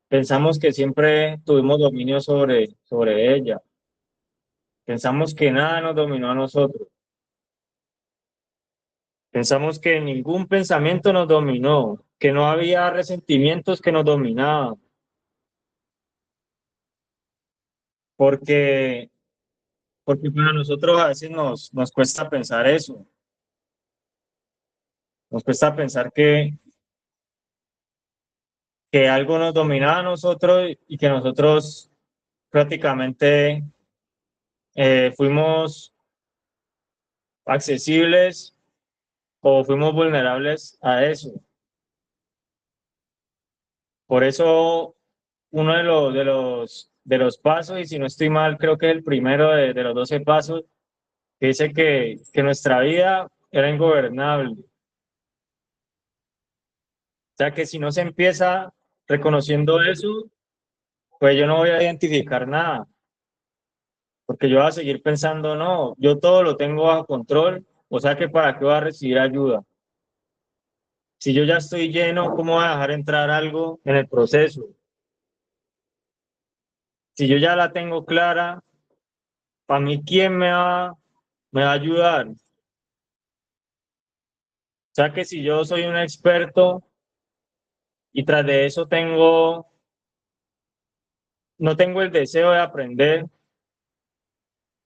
pensamos que siempre tuvimos dominio sobre ella. Pensamos que nada nos dominó a nosotros. Pensamos que ningún pensamiento nos dominó, que no había resentimientos que nos dominaban, porque, porque para nosotros a veces nos cuesta pensar eso. Nos cuesta pensar que algo nos dominaba a nosotros y que nosotros prácticamente fuimos accesibles o fuimos vulnerables a eso. Por eso uno de los pasos, y si no estoy mal, creo que es el primero de los 12 pasos, que dice que nuestra vida era ingobernable. O sea que si no se empieza reconociendo eso, pues yo no voy a identificar nada, porque yo voy a seguir pensando, no, yo todo lo tengo bajo control, o sea que para qué voy a recibir ayuda. Si yo ya estoy lleno, ¿cómo voy a dejar entrar algo en el proceso? Si yo ya la tengo clara, para mí, ¿quién me va a ayudar? O sea que si yo soy un experto y tras de eso no tengo el deseo de aprender,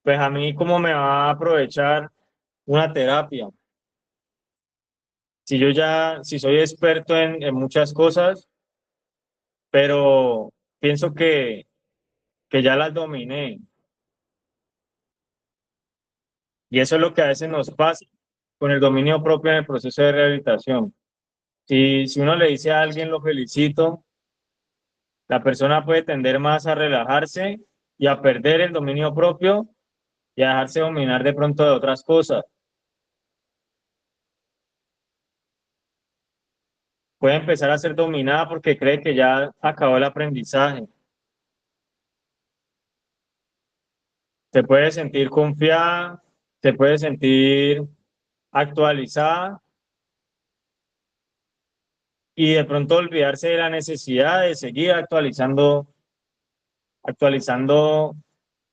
pues a mí cómo me va a aprovechar una terapia. Si soy experto en muchas cosas, pero pienso que ya las dominé. Y eso es lo que a veces nos pasa con el dominio propio en el proceso de rehabilitación. Si uno le dice a alguien lo felicito, la persona puede tender más a relajarse y a perder el dominio propio y a dejarse dominar de pronto de otras cosas. Puede empezar a ser dominada porque cree que ya acabó el aprendizaje. Se puede sentir confiada, se puede sentir actualizada y de pronto olvidarse de la necesidad de seguir actualizando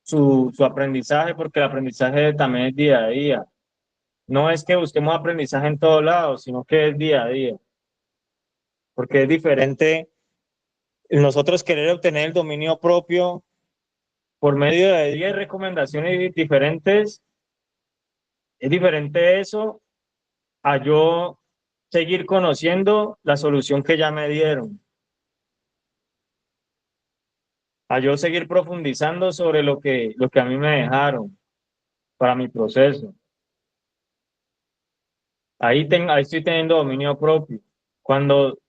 su aprendizaje, porque el aprendizaje también es día a día. No es que busquemos aprendizaje en todos lados, sino que es día a día, porque es diferente nosotros querer obtener el dominio propio por medio de 10 recomendaciones diferentes. Es diferente eso a yo seguir conociendo la solución que ya me dieron, a yo seguir profundizando sobre lo que a mí me dejaron para mi proceso. Ahí estoy teniendo dominio propio. Cuando,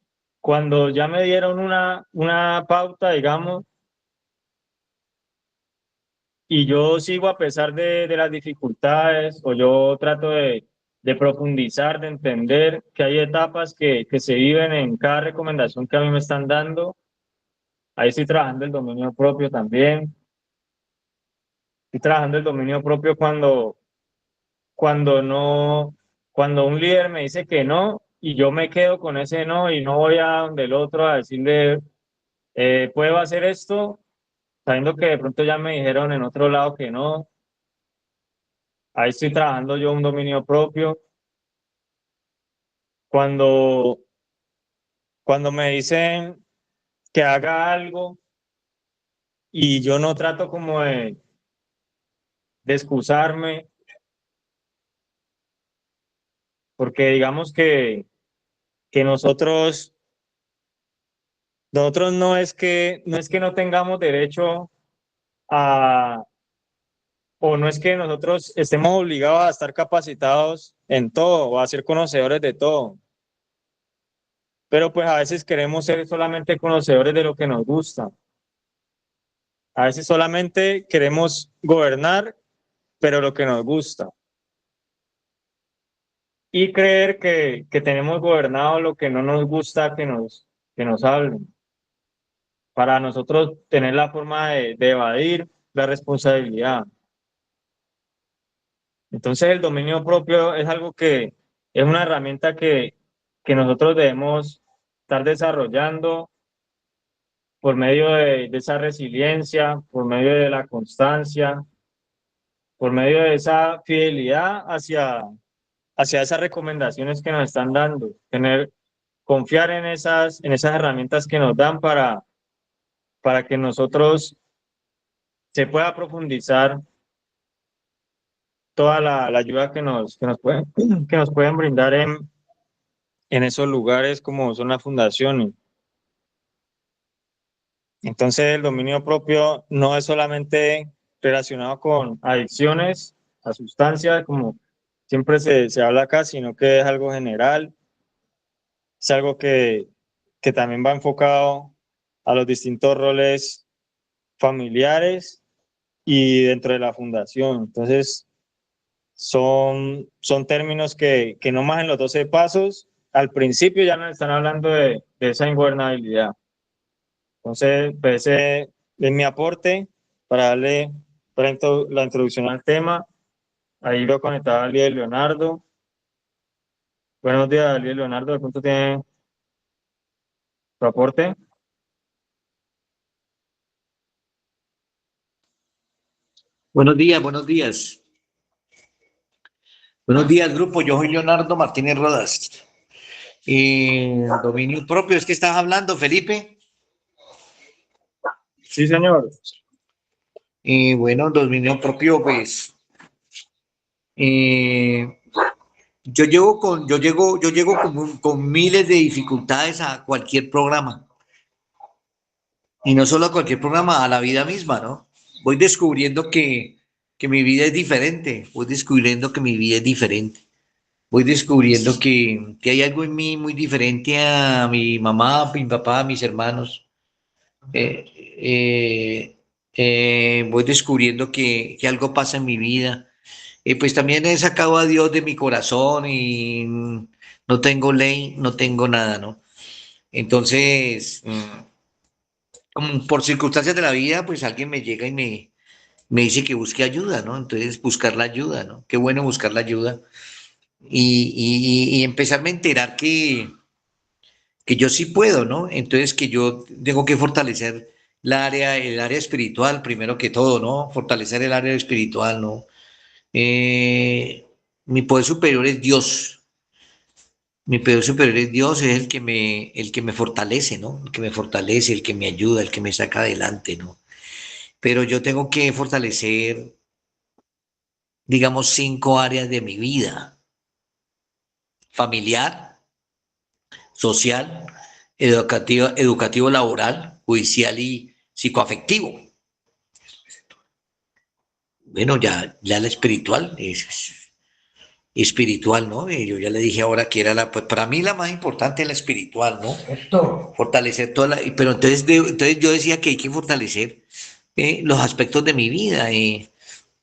cuando ya me dieron una pauta, digamos, y yo sigo a pesar de las dificultades, o yo trato de profundizar, de entender que hay etapas que se viven en cada recomendación que a mí me están dando. Ahí estoy trabajando el dominio propio también. Estoy trabajando el dominio propio cuando no, cuando un líder me dice que no y yo me quedo con ese no y no voy a donde el otro a decirle, ¿puedo hacer esto? Sabiendo que de pronto ya me dijeron en otro lado que no. Ahí estoy trabajando yo un dominio propio. Cuando, cuando me dicen que haga algo y yo no trato como de excusarme, porque digamos que nosotros no es que no tengamos derecho a, o no es que nosotros estemos obligados a estar capacitados en todo o a ser conocedores de todo, pero pues a veces queremos ser solamente conocedores de lo que nos gusta. A veces solamente queremos gobernar, pero lo que nos gusta. Y creer que tenemos gobernado lo que no nos gusta que nos hablen. Para nosotros tener la forma de evadir la responsabilidad. Entonces el dominio propio es algo que es una herramienta que nosotros debemos estar desarrollando por medio de esa resiliencia, por medio de la constancia, por medio de esa fidelidad hacia esas recomendaciones que nos están dando, confiar en esas herramientas que nos dan para que nosotros se pueda profundizar toda la ayuda que nos pueden brindar en esos lugares como son las fundaciones. Entonces, el dominio propio no es solamente relacionado con adicciones a sustancias, como siempre se habla acá, sino que es algo general, es algo que también va enfocado a los distintos roles familiares y dentro de la fundación. Entonces, son términos que no más en los 12 pasos, al principio ya nos están hablando de esa ingobernabilidad. Entonces, pues ese es mi aporte para darle la introducción al tema. Ahí lo conectaba Aliel Leonardo. Buenos días, Aliel Leonardo. ¿De pronto tiene tu aporte? Buenos días, buenos días. Buenos días, grupo. Yo soy Leonardo Martínez Rodas. Dominio propio, es que estás hablando, Felipe. Sí, señor. Bueno, dominio propio, pues. eh, yo llego con miles de dificultades a cualquier programa. Y no solo a cualquier programa, a la vida misma, ¿no? Voy descubriendo que mi vida es diferente. Voy descubriendo que mi vida es diferente. Voy descubriendo que hay algo en mí muy diferente a mi mamá, a mi papá, a mis hermanos. Eh, Voy descubriendo que algo pasa en mi vida. Pues también he sacado a Dios de mi corazón y no tengo ley, no tengo nada, ¿no? Entonces, como por circunstancias de la vida, pues alguien me llega y me dice que busque ayuda, ¿no? Entonces, buscar la ayuda, ¿no? Qué bueno buscar la ayuda y empezarme a enterar que yo sí puedo, ¿no? Entonces que yo tengo que fortalecer el área espiritual primero que todo, ¿no? Fortalecer el área espiritual, ¿no? Eh, Mi poder superior es Dios. Mi poder superior es Dios, es el que me fortalece, ¿no? El que me fortalece, el que me ayuda, el que me saca adelante, ¿no? Pero yo tengo que fortalecer, digamos, 5 áreas de mi vida: familiar, social, educativo laboral, judicial y psicoafectivo. Bueno, ya la espiritual es espiritual, ¿no? Yo ya le dije ahora que era pues para mí la más importante es la espiritual, ¿no? Esto. Fortalecer pero entonces, entonces yo decía que hay que fortalecer los aspectos de mi vida.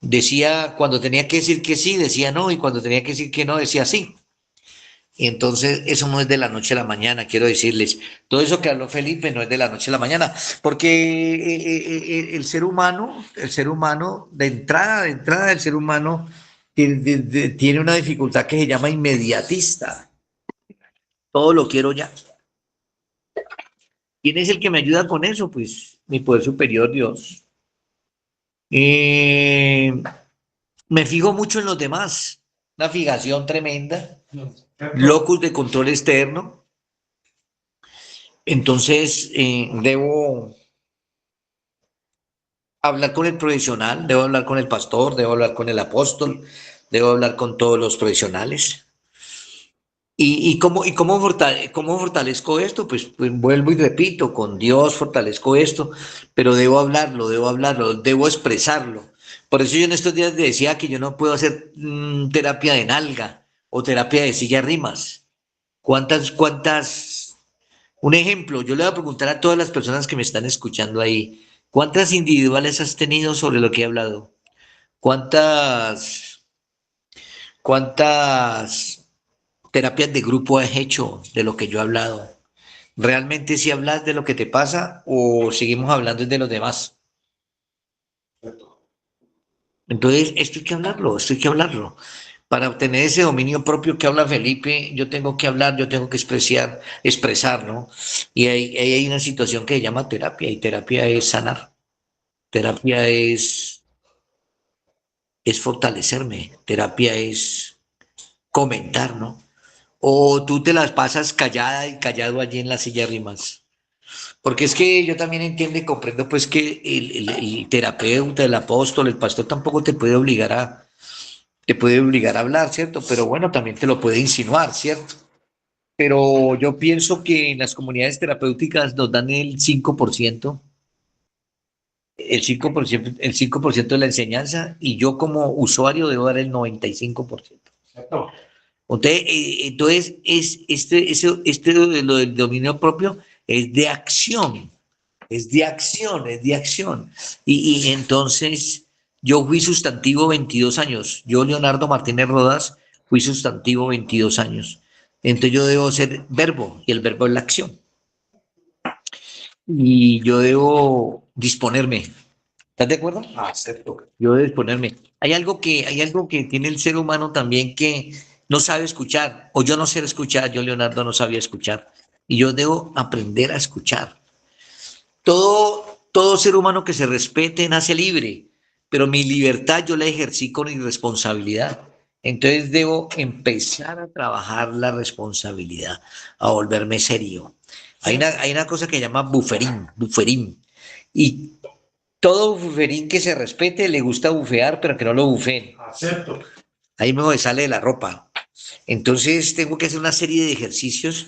Decía, cuando tenía que decir que sí, decía no, y cuando tenía que decir que no, decía sí. Y entonces eso no es de la noche a la mañana, quiero decirles. Todo eso que habló Felipe no es de la noche a la mañana, porque el ser humano, de entrada, el ser humano tiene una dificultad que se llama inmediatista. Todo lo quiero ya. ¿Quién es el que me ayuda con eso? Pues mi poder superior, Dios. Eh, Me fijo mucho en los demás. Una fijación tremenda. Locus de control externo. Entonces, debo hablar con el profesional, debo hablar con el pastor, debo hablar con el apóstol, debo hablar con todos los profesionales. ¿Cómo fortalezco esto? Pues vuelvo y repito, con Dios fortalezco esto, pero debo hablarlo, debo expresarlo. Por eso yo en estos días decía que yo no puedo hacer terapia de nalga o terapia de silla rimas. ¿Cuántas? Un ejemplo, yo le voy a preguntar a todas las personas que me están escuchando ahí, ¿cuántas individuales has tenido sobre lo que he hablado? ¿Cuántas, cuántas terapias de grupo has hecho de lo que yo he hablado? ¿Realmente si hablas de lo que te pasa o seguimos hablando de los demás? Entonces, esto hay que hablarlo, esto hay que hablarlo. Para obtener ese dominio propio que habla Felipe, yo tengo que hablar, yo tengo que expresar, ¿no? Y ahí hay una situación que se llama terapia, y terapia es sanar, terapia es fortalecerme, terapia es comentar, ¿no? O tú te las pasas callada y callado allí en la silla de rimas. Porque es que yo también entiendo y comprendo pues que el terapeuta, el apóstol, el pastor tampoco te puede obligar a hablar, ¿cierto? Pero bueno, también te lo puede insinuar, ¿cierto? Pero yo pienso que en las comunidades terapéuticas nos dan el cinco por ciento de la enseñanza y yo como usuario debo dar el 95%. ¿Cierto? Entonces de lo del dominio propio es de acción, es de acción. Y entonces yo fui sustantivo 22 años. Yo, Leonardo Martínez Rodas, fui sustantivo 22 años. Entonces yo debo ser verbo y el verbo es la acción. Y yo debo disponerme. ¿Estás de acuerdo? Acepto. Yo debo disponerme. Hay algo que tiene el ser humano también que no sabe escuchar, o yo no sé escuchar, yo Leonardo no sabía escuchar. Y yo debo aprender a escuchar. Todo ser humano que se respete nace libre, pero mi libertad yo la ejercí con irresponsabilidad. Entonces debo empezar a trabajar la responsabilidad, a volverme serio. Hay una cosa que se llama buferín. Y todo buferín que se respete le gusta bufear, pero que no lo bufeen. Acepto. Ahí me sale de la ropa. Entonces tengo que hacer una serie de ejercicios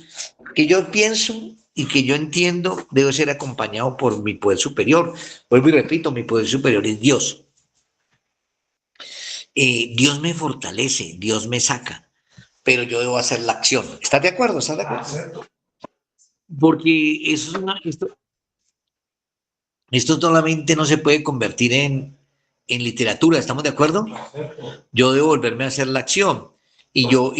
que yo pienso y que yo entiendo debo ser acompañado por mi poder superior. Vuelvo y repito, mi poder superior es Dios. Dios me fortalece, Dios me saca, pero yo debo hacer la acción. ¿Estás de acuerdo? ¿Estás de acuerdo? Acepto. Porque esto solamente no se puede convertir en literatura, ¿estamos de acuerdo? Acepto. Yo debo volverme a hacer la acción y yo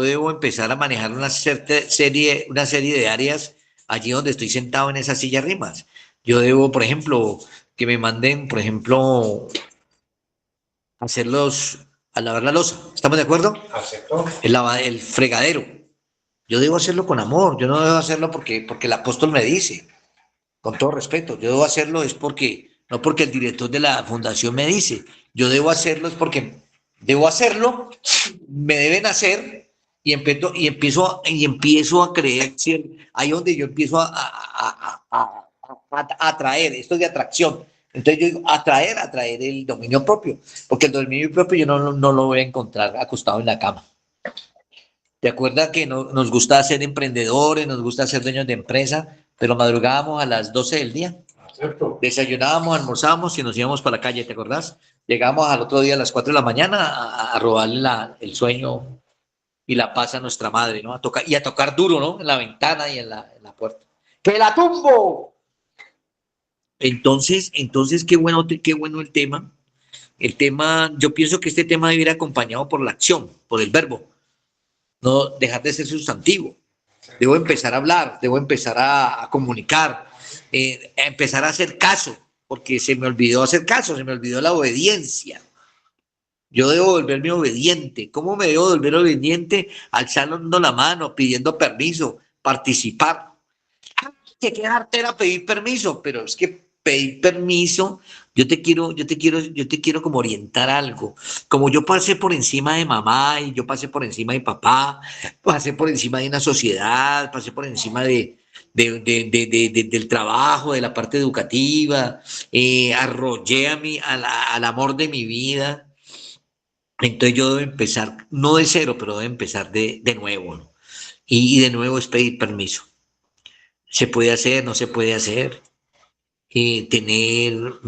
debo empezar a manejar una serie de áreas allí donde estoy sentado en esa silla rimas. Yo debo, por ejemplo, que me manden, por ejemplo, hacerlos a lavar la loza. ¿Estamos de acuerdo? Acepto. El fregadero. Yo debo hacerlo con amor. Yo no debo hacerlo porque el apóstol me dice, con todo respeto. Yo debo hacerlo es no porque el director de la fundación me dice. Yo debo hacerlo es porque debo hacerlo, me deben hacer y empiezo a creer. ¿Sí? Ahí donde yo empiezo a atraer, esto es de atracción. Entonces yo digo, atraer el dominio propio, porque el dominio propio yo no lo voy a encontrar acostado en la cama. ¿Te acuerdas que nos gusta ser emprendedores, nos gusta ser dueños de empresa, pero madrugábamos a las 12 del día? Acepto. Desayunábamos, almorzábamos y nos íbamos para la calle, ¿te acordás? Llegábamos al otro día a las 4 de la mañana a robarle el sueño y la paz a nuestra madre, ¿no? Y a tocar duro, ¿no? En la ventana y en la puerta. ¡Que la tumbo! Entonces qué bueno el tema. El tema, yo pienso que este tema debe ir acompañado por la acción, por el verbo, no dejar de ser sustantivo. Debo empezar a hablar, debo empezar a comunicar, a empezar a hacer caso, porque se me olvidó hacer caso, se me olvidó la obediencia. Yo debo volverme obediente. ¿Cómo me debo volver obediente? Alzando la mano, pidiendo permiso, participar. Que quedarte era pedir permiso, pero es que pedir permiso, yo te quiero como orientar algo. Como yo pasé por encima de mamá y yo pasé por encima de papá, pasé por encima de una sociedad, pasé por encima del trabajo, de la parte educativa, arrollé al amor de mi vida. Entonces yo debo empezar, no de cero, pero debo empezar de nuevo, ¿no? Y de nuevo es pedir permiso. Se puede hacer, no se puede hacer. Tener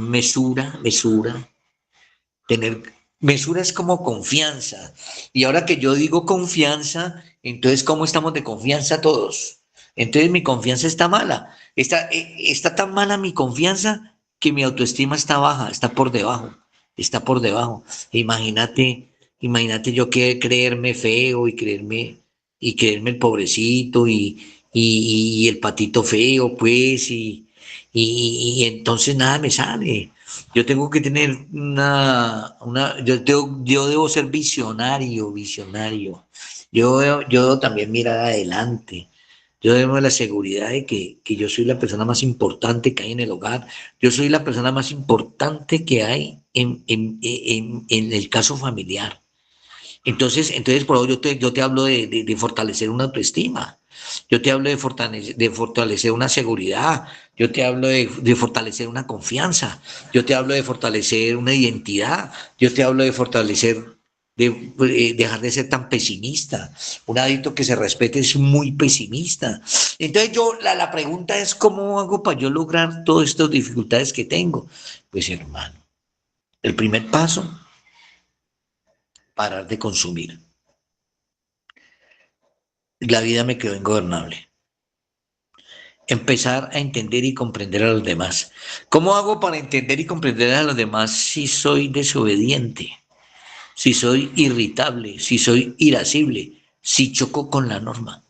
tener mesura es como confianza. Y ahora que yo digo confianza, entonces ¿cómo estamos de confianza todos? Entonces mi confianza está mala. Está tan mala mi confianza que mi autoestima está baja, está por debajo, está por debajo. Imagínate yo que creerme feo y creerme el pobrecito y el patito feo, pues, y entonces nada me sale. Yo tengo que tener yo debo ser visionario. Yo también mirar adelante. Yo debo la seguridad de que yo soy la persona más importante que hay en el hogar. Yo soy la persona más importante que hay en el caso familiar. Entonces por eso yo te hablo de fortalecer una autoestima. Yo te hablo de fortalecer una seguridad. Yo te hablo de fortalecer una confianza. Yo te hablo de fortalecer una identidad. Yo te hablo de fortalecer, dejar de ser tan pesimista. Un adicto que se respete es muy pesimista. Entonces la pregunta es, ¿cómo hago para yo lograr todas estas dificultades que tengo? Pues hermano, el primer paso, parar de consumir. La vida me quedó ingobernable. Empezar a entender y comprender a los demás. ¿Cómo hago para entender y comprender a los demás si soy desobediente, si soy irritable, si soy irascible, si choco con la norma?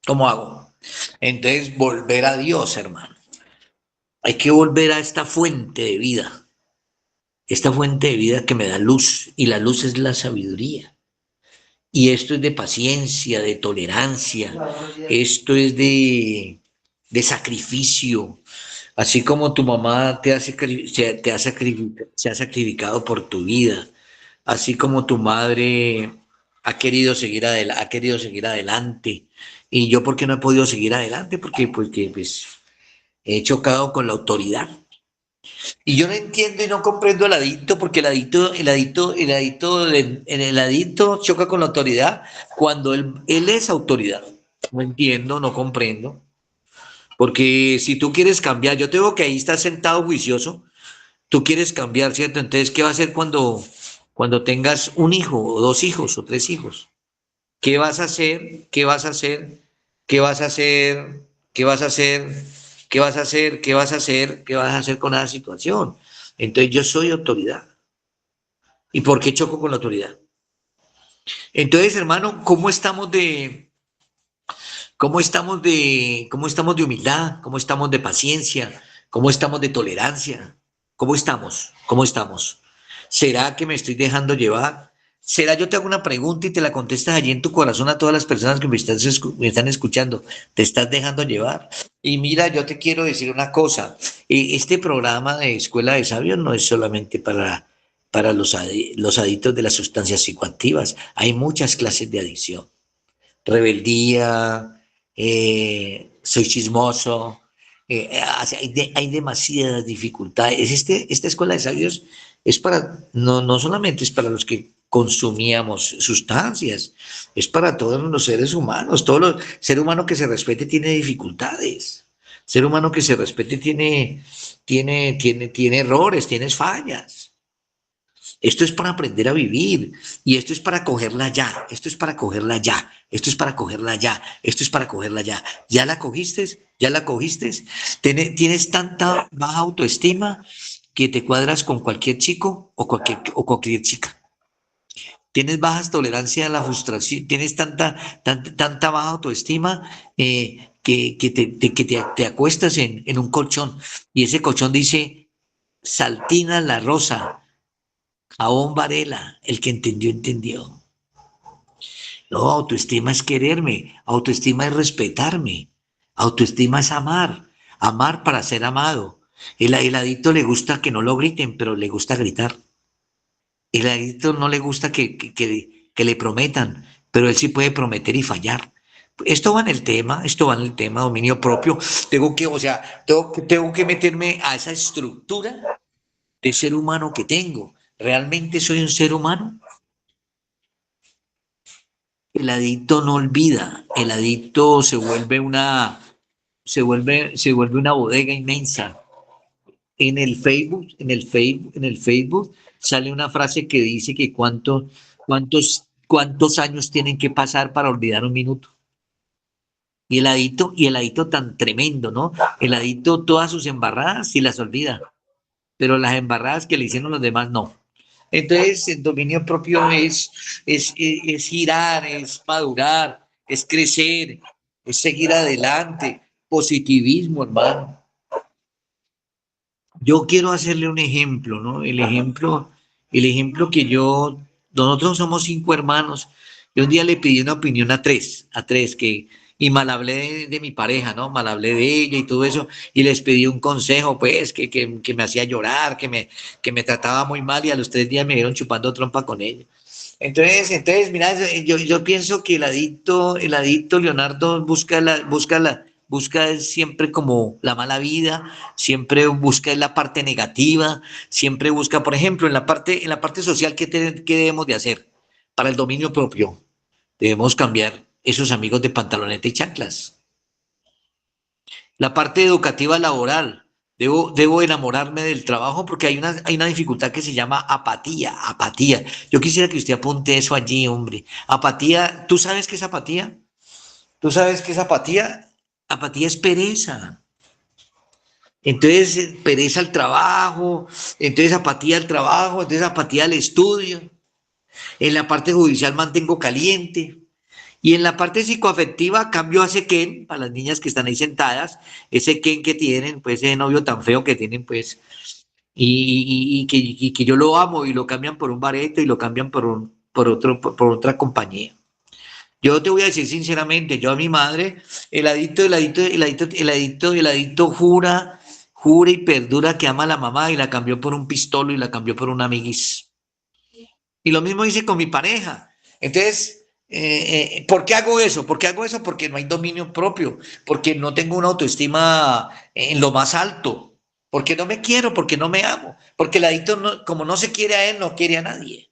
¿Cómo hago? Entonces, volver a Dios, hermano. Hay que volver a esta fuente de vida que me da luz, y la luz es la sabiduría. Y esto es de paciencia, de tolerancia, esto es de sacrificio. Así como tu mamá se ha sacrificado por tu vida, así como tu madre ha querido seguir adelante. Y yo, ¿por qué no he podido seguir adelante? Porque pues, he chocado con la autoridad. Y yo no entiendo y no comprendo al adicto, porque el adicto choca con la autoridad cuando él es autoridad. No entiendo, no comprendo. Porque si tú quieres cambiar, yo te veo que ahí estás sentado juicioso, tú quieres cambiar, ¿cierto? Entonces, ¿qué va a hacer cuando tengas un hijo, o dos hijos, o tres hijos? ¿Qué vas a hacer? ¿Qué vas a hacer? ¿Qué vas a hacer? ¿Qué vas a hacer? ¿Qué vas a hacer? ¿Qué vas a hacer? ¿Qué vas a hacer con esa situación? Entonces, yo soy autoridad. ¿Y por qué choco con la autoridad? Entonces, hermano, ¿cómo estamos de humildad? ¿Cómo estamos de paciencia? ¿Cómo estamos de tolerancia? ¿Cómo estamos? ¿Cómo estamos? ¿Será que me estoy dejando llevar? ¿Será? Yo te hago una pregunta y te la contestas allí en tu corazón a todas las personas que me están escuchando. ¿Te estás dejando llevar? Y mira, yo te quiero decir una cosa. Este programa de Escuela de Sabios no es solamente para los adictos de las sustancias psicoactivas. Hay muchas clases de adicción: rebeldía, soy chismoso, hay demasiadas dificultades. Esta escuela de sabios es no solamente es para los que consumíamos sustancias, es para todos los seres humanos. Ser humano que se respete tiene dificultades. Ser humano que se respete tiene errores, tiene fallas. Esto es para aprender a vivir, y esto es para cogerla ya, esto es para cogerla ya, esto es para cogerla ya, esto es para cogerla ya. ¿Ya la cogiste? ¿Ya la cogiste? ¿Tienes tanta baja autoestima que te cuadras con cualquier chico o cualquier chica? ¿Tienes baja tolerancia a la frustración? ¿Tienes tanta baja autoestima que te acuestas en un colchón, y ese colchón dice: Saltina la Rosa, Jabón Varela, el que entendió, entendió? No, autoestima es quererme, autoestima es respetarme, autoestima es amar para ser amado. El adicto le gusta que no lo griten, pero le gusta gritar. El adicto no le gusta que le prometan, pero él sí puede prometer y fallar. Esto va en el tema dominio propio. O sea, tengo que meterme a esa estructura de ser humano que tengo. ¿Realmente soy un ser humano? El adicto no olvida, el adicto se vuelve una bodega inmensa. En el Facebook sale una frase que dice que cuántos años tienen que pasar para olvidar un minuto. Y el adicto tan tremendo, ¿no? El adicto todas sus embarradas sí las olvida, pero las embarradas que le hicieron los demás no. Entonces, el dominio propio es girar, es madurar, es crecer, es seguir adelante. Positivismo, hermano. yo quiero hacerle un ejemplo, ¿no? El ejemplo que nosotros somos 5 hermanos. Y un día le pedí una opinión a tres, y mal hablé de mi pareja, ¿no? Mal hablé de ella y todo eso, y les pedí un consejo, pues, que me hacía llorar, que me trataba muy mal, y a los 3 días me vieron chupando trompa con ella. Entonces, mira, yo pienso que el adicto Leonardo busca siempre como la mala vida, siempre busca la parte negativa, siempre busca, por ejemplo, en la parte social, ¿qué debemos de hacer? Para el dominio propio, debemos cambiar esos amigos de pantaloneta y chanclas. La parte educativa laboral, debo enamorarme del trabajo porque hay una dificultad que se llama apatía, apatía. Yo quisiera que usted apunte eso allí, hombre. Apatía, ¿tú sabes qué es apatía? ¿Tú sabes qué es apatía? Apatía es pereza. Entonces, pereza al trabajo, entonces apatía al trabajo, entonces apatía al estudio. En la parte judicial mantengo caliente. Y en la parte psicoafectiva cambio a ese Ken, para las niñas que están ahí sentadas, ese Ken que tienen, pues ese novio tan feo que tienen, pues, y que yo lo amo y lo cambian por un bareto y lo cambian por otra compañía. Yo te voy a decir sinceramente, yo a mi madre, el adicto jura y perdura que ama a la mamá y la cambió por un pistolo y la cambió por un amiguis. Y lo mismo hice con mi pareja. Entonces, ¿por qué hago eso? ¿Por qué hago eso? Porque no hay dominio propio, porque no tengo una autoestima en lo más alto, porque no me quiero, porque no me amo, porque el adicto, como no se quiere a él, no quiere a nadie.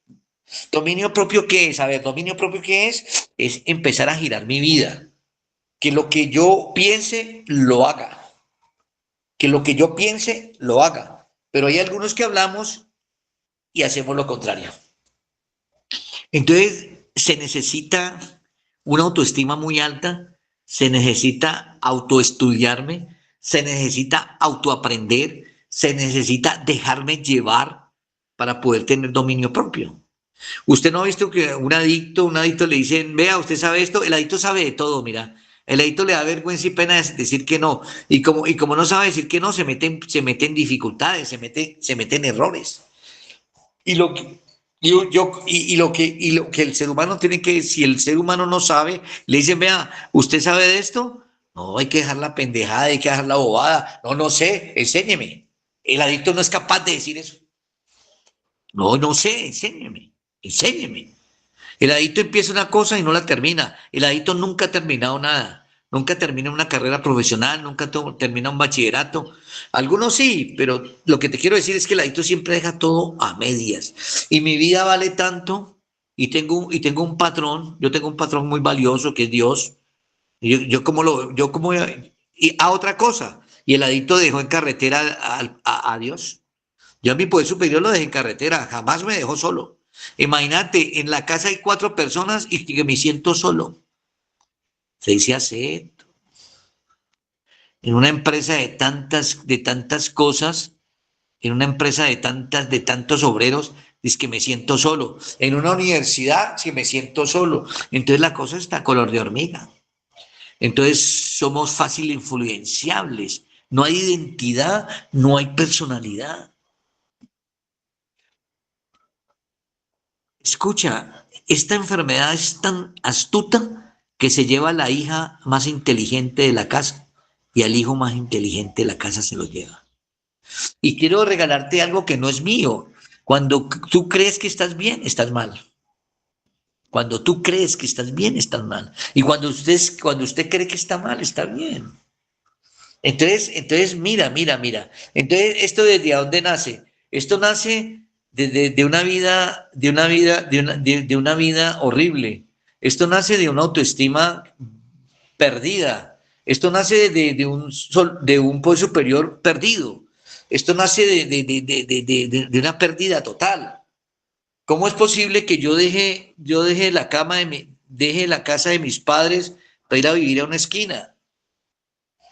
¿Dominio propio qué es? A ver, ¿dominio propio qué es? Es empezar a girar mi vida, que lo que yo piense, lo haga, que lo que yo piense, lo haga. Pero hay algunos que hablamos y hacemos lo contrario. Entonces, se necesita una autoestima muy alta, se necesita autoestudiarme, se necesita autoaprender, se necesita dejarme llevar para poder tener dominio propio. Usted no ha visto que un adicto le dicen, vea, usted sabe esto, el adicto sabe de todo, mira. El adicto le da vergüenza y pena decir que no. Y como no sabe decir que no, se mete en dificultades, se mete en errores. Y lo que, y lo que el ser humano tiene que, si el ser humano no sabe, le dicen, vea, ¿usted sabe de esto? No, hay que dejar la pendejada, hay que dejar la bobada. No, no sé, enséñeme. El adicto no es capaz de decir eso. No, no sé, enséñeme. El adicto empieza una cosa y no la termina. El adicto nunca ha terminado nada. Nunca termina una carrera profesional, nunca termina un bachillerato. Algunos sí, pero lo que te quiero decir es que el adicto siempre deja todo a medias. Y mi vida vale tanto y tengo un patrón, yo tengo un patrón muy valioso que es Dios. Y otra cosa. Y el adicto dejó en carretera a Dios. Yo a mi poder superior lo dejé en carretera, jamás me dejó solo. Imagínate, en la casa hay 4 personas y que me siento solo. Se dice acepto. En una empresa de tantas cosas, en una empresa de tantos obreros, es que me siento solo. En una universidad, si me siento solo. Entonces la cosa está color de hormiga. Entonces somos fácil influenciables. No hay identidad, no hay personalidad. Escucha, esta enfermedad es tan astuta que se lleva a la hija más inteligente de la casa y al hijo más inteligente de la casa se lo lleva. Y quiero regalarte algo que no es mío. Cuando tú crees que estás bien, estás mal. Cuando tú crees que estás bien, estás mal. Y cuando usted cree que está mal, está bien. Entonces, mira. Entonces, ¿esto desde dónde nace? Esto nace de una vida, de una vida horrible. Esto nace de una autoestima perdida. Esto nace de un poder superior perdido. Esto nace de una pérdida total. ¿Cómo es posible que yo deje deje la casa de mis padres para ir a vivir a una esquina?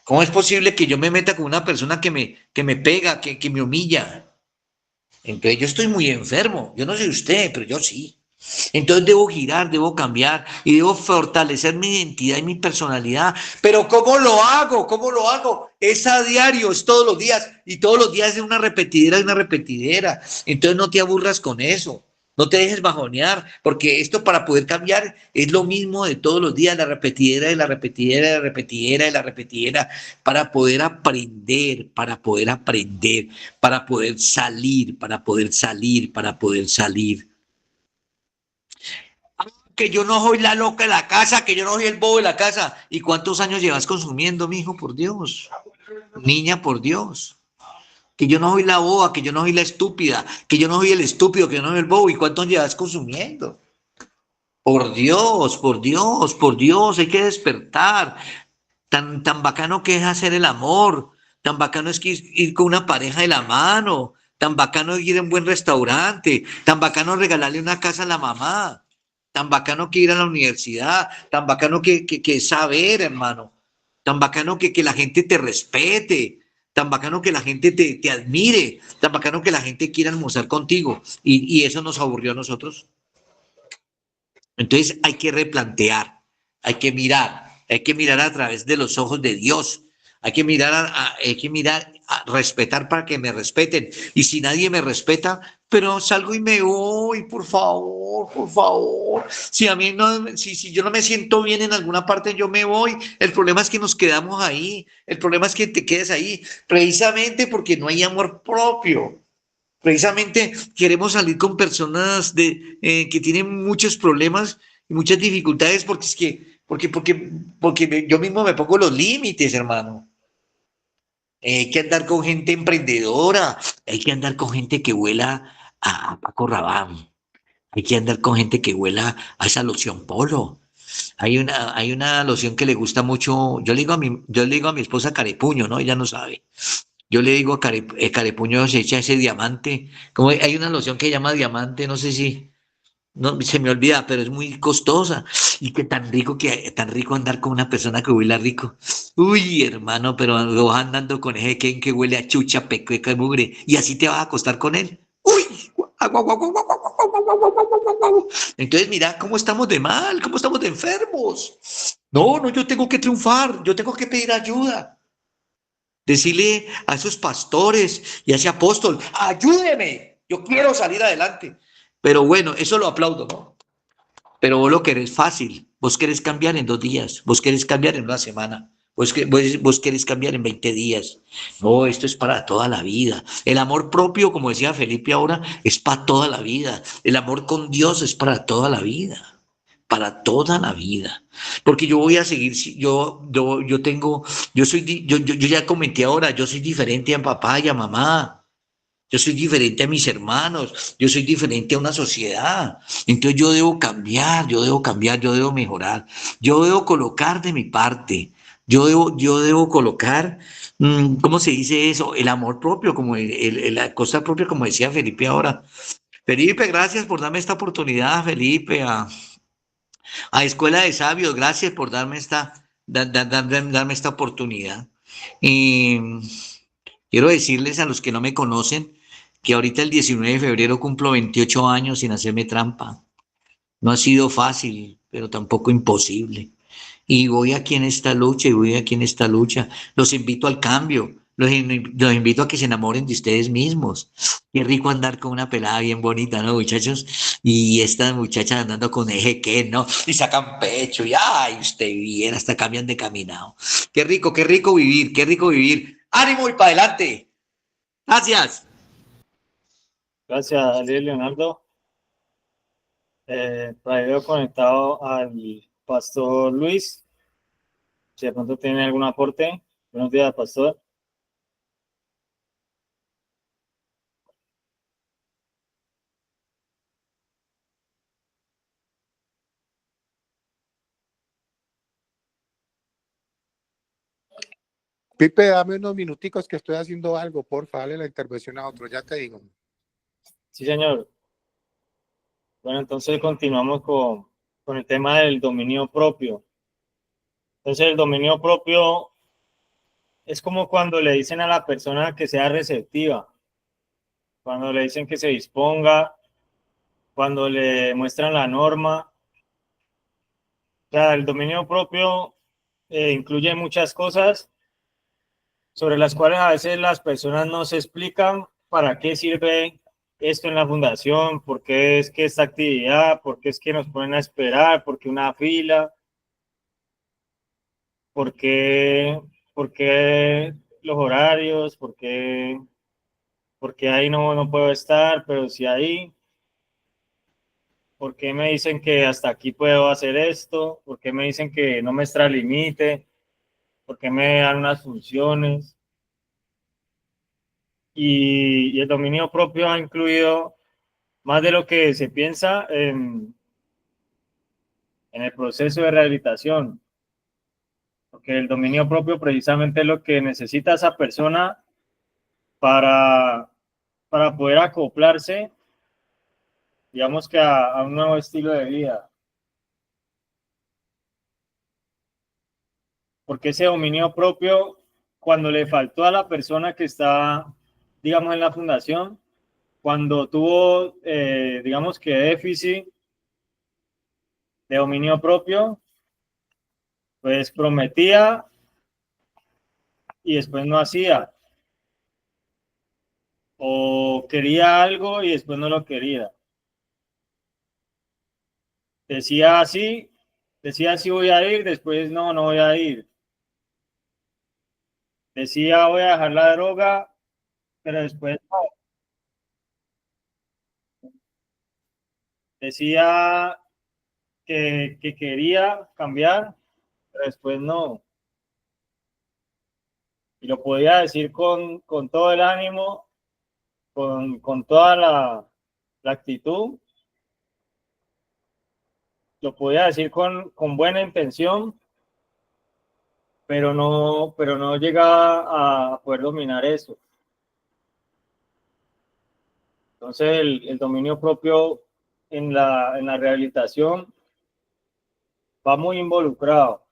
¿Cómo es posible que yo me meta con una persona que me pega, que me humilla? Entonces yo estoy muy enfermo. Yo no sé usted, pero yo sí. Entonces debo girar, debo cambiar y debo fortalecer mi identidad y mi personalidad. Pero ¿cómo lo hago? ¿Cómo lo hago? Es a diario, es todos los días y todos los días es una repetidera y una repetidera. Entonces no te aburras con eso. No te dejes bajonear, porque esto para poder cambiar es lo mismo de todos los días, la repetidera y la repetidera y la repetidera y la repetidera, para poder aprender, para poder aprender, para poder salir, para poder salir, para poder salir. Que yo no soy la loca de la casa, que yo no soy el bobo de la casa. ¿Y cuántos años llevas consumiendo, mijo, por Dios? Niña, por Dios. Que yo no soy la boba, que yo no soy la estúpida, que yo no soy el estúpido, que yo no soy el bobo. ¿Y cuántos llevas consumiendo? Por Dios, por Dios, por Dios, hay que despertar. Tan bacano que es hacer el amor, tan bacano es que ir con una pareja de la mano, tan bacano es ir a un buen restaurante, tan bacano regalarle una casa a la mamá, tan bacano que ir a la universidad, tan bacano que saber, hermano, tan bacano que la gente te respete, tan bacano que la gente te admire, tan bacano que la gente quiera almorzar contigo. Y eso nos aburrió a nosotros. Entonces hay que replantear, hay que mirar a través de los ojos de Dios, hay que mirar a respetar para que me respeten. Y si nadie me respeta, pero salgo y me voy, por favor, por favor. Si a mí no, si yo no me siento bien en alguna parte, yo me voy. El problema es que nos quedamos ahí, el problema es que te quedes ahí, precisamente porque no hay amor propio. Precisamente queremos salir con personas que tienen muchos problemas y muchas dificultades porque es que, porque yo mismo me pongo los límites, hermano. Hay que andar con gente emprendedora, hay que andar con gente que huela a Paco Rabanne, hay que andar con gente que huela a esa loción Polo. Hay una loción que le gusta mucho, yo le digo a mi esposa Carepuño, ¿no? Ella no sabe. Yo le digo a Carepuño, se echa ese diamante. Como hay una loción que se llama diamante, no sé si, no se me olvida, pero es muy costosa. Y que tan rico andar con una persona que huele a rico. Uy, hermano, pero vas andando con ese que huele a chucha, pecueca y mugre. Y así te vas a acostar con él. Uy. Entonces, mira cómo estamos de mal, cómo estamos de enfermos. No, no, yo tengo que triunfar, yo tengo que pedir ayuda. Decirle a esos pastores y a ese apóstol, ayúdeme, yo quiero salir adelante. Pero bueno, eso lo aplaudo, ¿no? Pero vos lo querés fácil, vos querés cambiar en 2 días, vos querés cambiar en una semana, vos querés cambiar en 20 días. No, esto es para toda la vida. El amor propio, como decía Felipe ahora, es para toda la vida. El amor con Dios es para toda la vida. Porque yo voy a seguir, yo tengo, yo ya comenté ahora, yo soy diferente a papá y a mamá. Yo soy diferente a mis hermanos, yo soy diferente a una sociedad. Entonces yo debo cambiar, yo debo cambiar, yo debo mejorar, yo debo colocar de mi parte, yo debo colocar, ¿cómo se dice eso? El amor propio, como la cosa propia, como decía Felipe ahora. Felipe, gracias por darme esta oportunidad, Felipe, a Escuela de Sabios, gracias por darme esta oportunidad. Y quiero decirles a los que no me conocen que ahorita el 19 de febrero cumplo 28 años sin hacerme trampa. No ha sido fácil, pero tampoco imposible. Y voy aquí en esta lucha y voy aquí en esta lucha. Los invito al cambio. Los invito a que se enamoren de ustedes mismos. Qué rico andar con una pelada bien bonita, ¿no, muchachos? Y estas muchachas andando con eje que, ¿no? Y sacan pecho y, ay, usted bien, hasta cambian de caminado. Qué rico vivir, qué rico vivir. ¡Ánimo y para adelante! Gracias. Gracias, Daniel Leonardo. Por ahí veo conectado al pastor Luis. Si de pronto tiene algún aporte. Buenos días, pastor. Pipe, dame unos minuticos que estoy haciendo algo, porfa, dale la intervención a otro, ya te digo. Sí, señor. Bueno, entonces continuamos con el tema del dominio propio. Entonces, el dominio propio es como cuando le dicen a la persona que sea receptiva, cuando le dicen que se disponga, cuando le muestran la norma. O sea, el dominio propio incluye muchas cosas sobre las cuales a veces las personas no se explican para qué sirve esto en la fundación, por qué es que esta actividad, por qué es que nos ponen a esperar, por qué una fila, por qué, por qué los horarios, por qué ahí no puedo estar, pero si ahí, por qué me dicen que hasta aquí puedo hacer esto, por qué me dicen que no me extralimite, por qué me dan unas funciones. Y el dominio propio ha incluido más de lo que se piensa en el proceso de rehabilitación, porque el dominio propio precisamente es lo que necesita esa persona para, para poder acoplarse, digamos que a un nuevo estilo de vida, porque ese dominio propio, cuando le faltó a la persona que está, digamos, en la fundación, cuando tuvo, digamos que déficit de dominio propio, pues prometía y después no hacía, o quería algo y después no lo quería. Decía así voy a ir, después no voy a ir. Decía voy a dejar la droga, pero después no. Decía que quería cambiar, pero después no. Y lo podía decir con todo el ánimo, con toda la actitud, lo podía decir con buena intención, pero no llegaba a poder dominar eso. Entonces, el dominio propio en la rehabilitación va muy involucrado.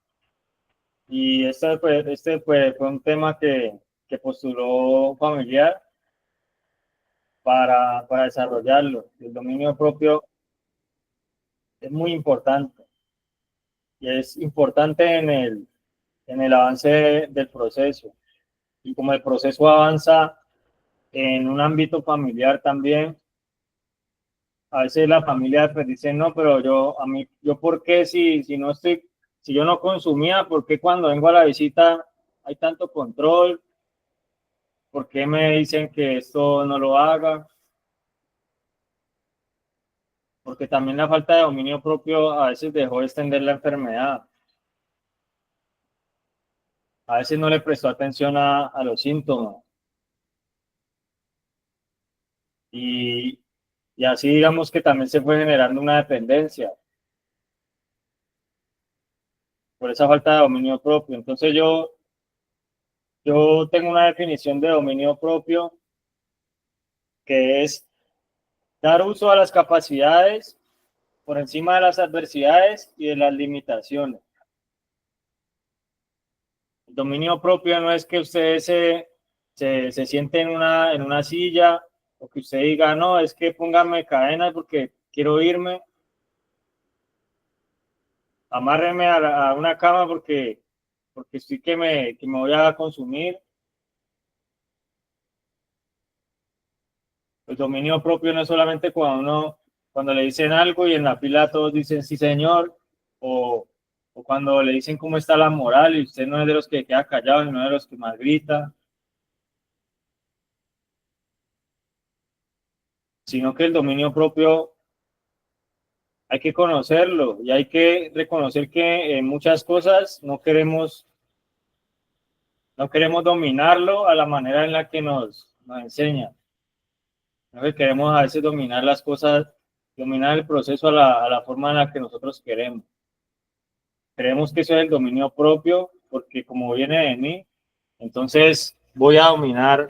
Y fue un tema que postuló familiar para desarrollarlo. El dominio propio es muy importante y es importante en el avance del proceso. Y como el proceso avanza en un ámbito familiar también, a veces la familia pues dice, no, pero yo ¿por qué si no estoy, si yo no consumía, por qué cuando vengo a la visita hay tanto control? ¿Por qué me dicen que esto no lo haga? Porque también la falta de dominio propio a veces dejó de extender la enfermedad. A veces no le prestó atención a los síntomas. Y, y así digamos que también se fue generando una dependencia por esa falta de dominio propio. Entonces yo tengo una definición de dominio propio que es dar uso a las capacidades por encima de las adversidades y de las limitaciones. El dominio propio no es que usted se siente en una silla o que usted diga, no, es que póngame cadenas porque quiero irme, amárreme a una cama porque estoy que me voy a consumir. El dominio propio no es solamente cuando le dicen algo y en la fila todos dicen sí señor, o, o cuando le dicen cómo está la moral y usted no es de los que queda callado, sino de los que más grita, sino que el dominio propio hay que conocerlo y hay que reconocer que en muchas cosas no queremos dominarlo a la manera en la que nos enseña. No que queremos a veces dominar las cosas, dominar el proceso a la forma en la que nosotros queremos. Creemos que eso es el dominio propio, porque como viene de mí, entonces voy a dominar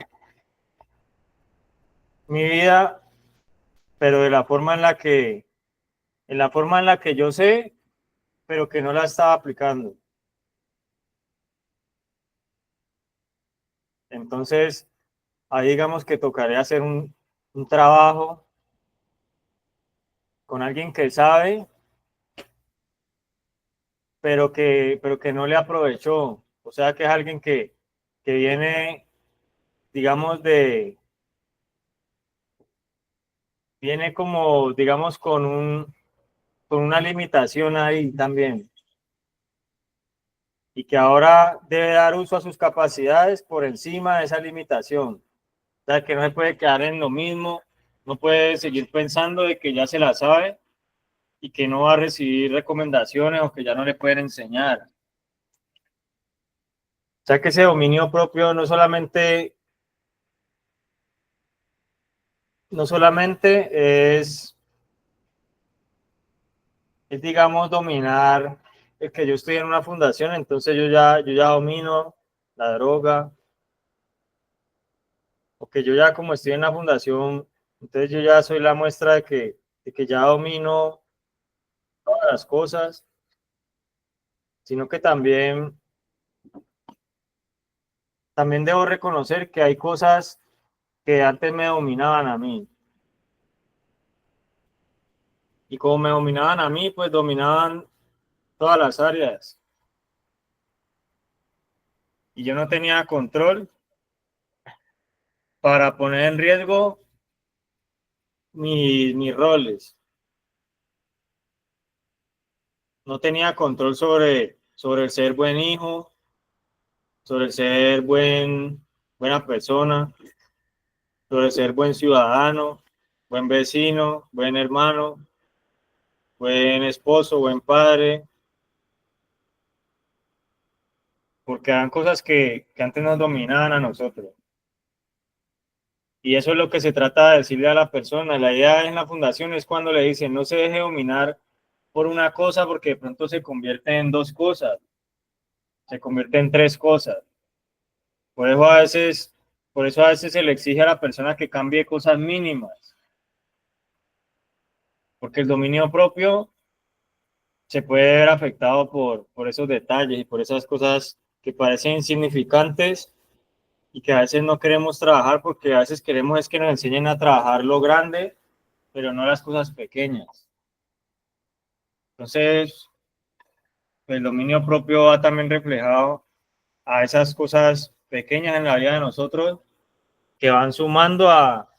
mi vida, pero de la forma en la forma en la que yo sé, pero que no la estaba aplicando. Entonces, ahí digamos que tocaría hacer un trabajo con alguien que sabe, pero que no le aprovechó. O sea, que es alguien que viene, digamos, viene como, digamos, con una limitación ahí también. Y que ahora debe dar uso a sus capacidades por encima de esa limitación. O sea, que no se puede quedar en lo mismo, no puede seguir pensando de que ya se la sabe y que no va a recibir recomendaciones o que ya no le pueden enseñar. O sea, que ese dominio propio no solamente es, digamos, dominar el que yo estoy en una fundación, entonces yo ya domino la droga, o que yo ya como estoy en la fundación, entonces yo ya soy la muestra de que ya domino todas las cosas, sino que también debo reconocer que hay cosas que antes me dominaban a mí. Y como me dominaban a mí, pues dominaban todas las áreas. Y yo no tenía control para poner en riesgo mis roles. No tenía control sobre el ser buen hijo, sobre el ser buena persona, sobre el ser buen ciudadano, buen vecino, buen hermano, buen esposo, buen padre, porque eran cosas que antes nos dominaban a nosotros. Y eso es lo que se trata de decirle a la persona. La idea en la fundación es cuando le dicen no se deje dominar por una cosa porque de pronto se convierte en dos cosas, se convierte en tres cosas. Por eso a veces, por eso a veces se le exige a la persona que cambie cosas mínimas, porque el dominio propio se puede ver afectado por esos detalles y por esas cosas que parecen insignificantes y que a veces no queremos trabajar porque a veces queremos es que nos enseñen a trabajar lo grande, pero no las cosas pequeñas. Entonces, el dominio propio va también reflejado a esas cosas pequeñas en la vida de nosotros que van sumando a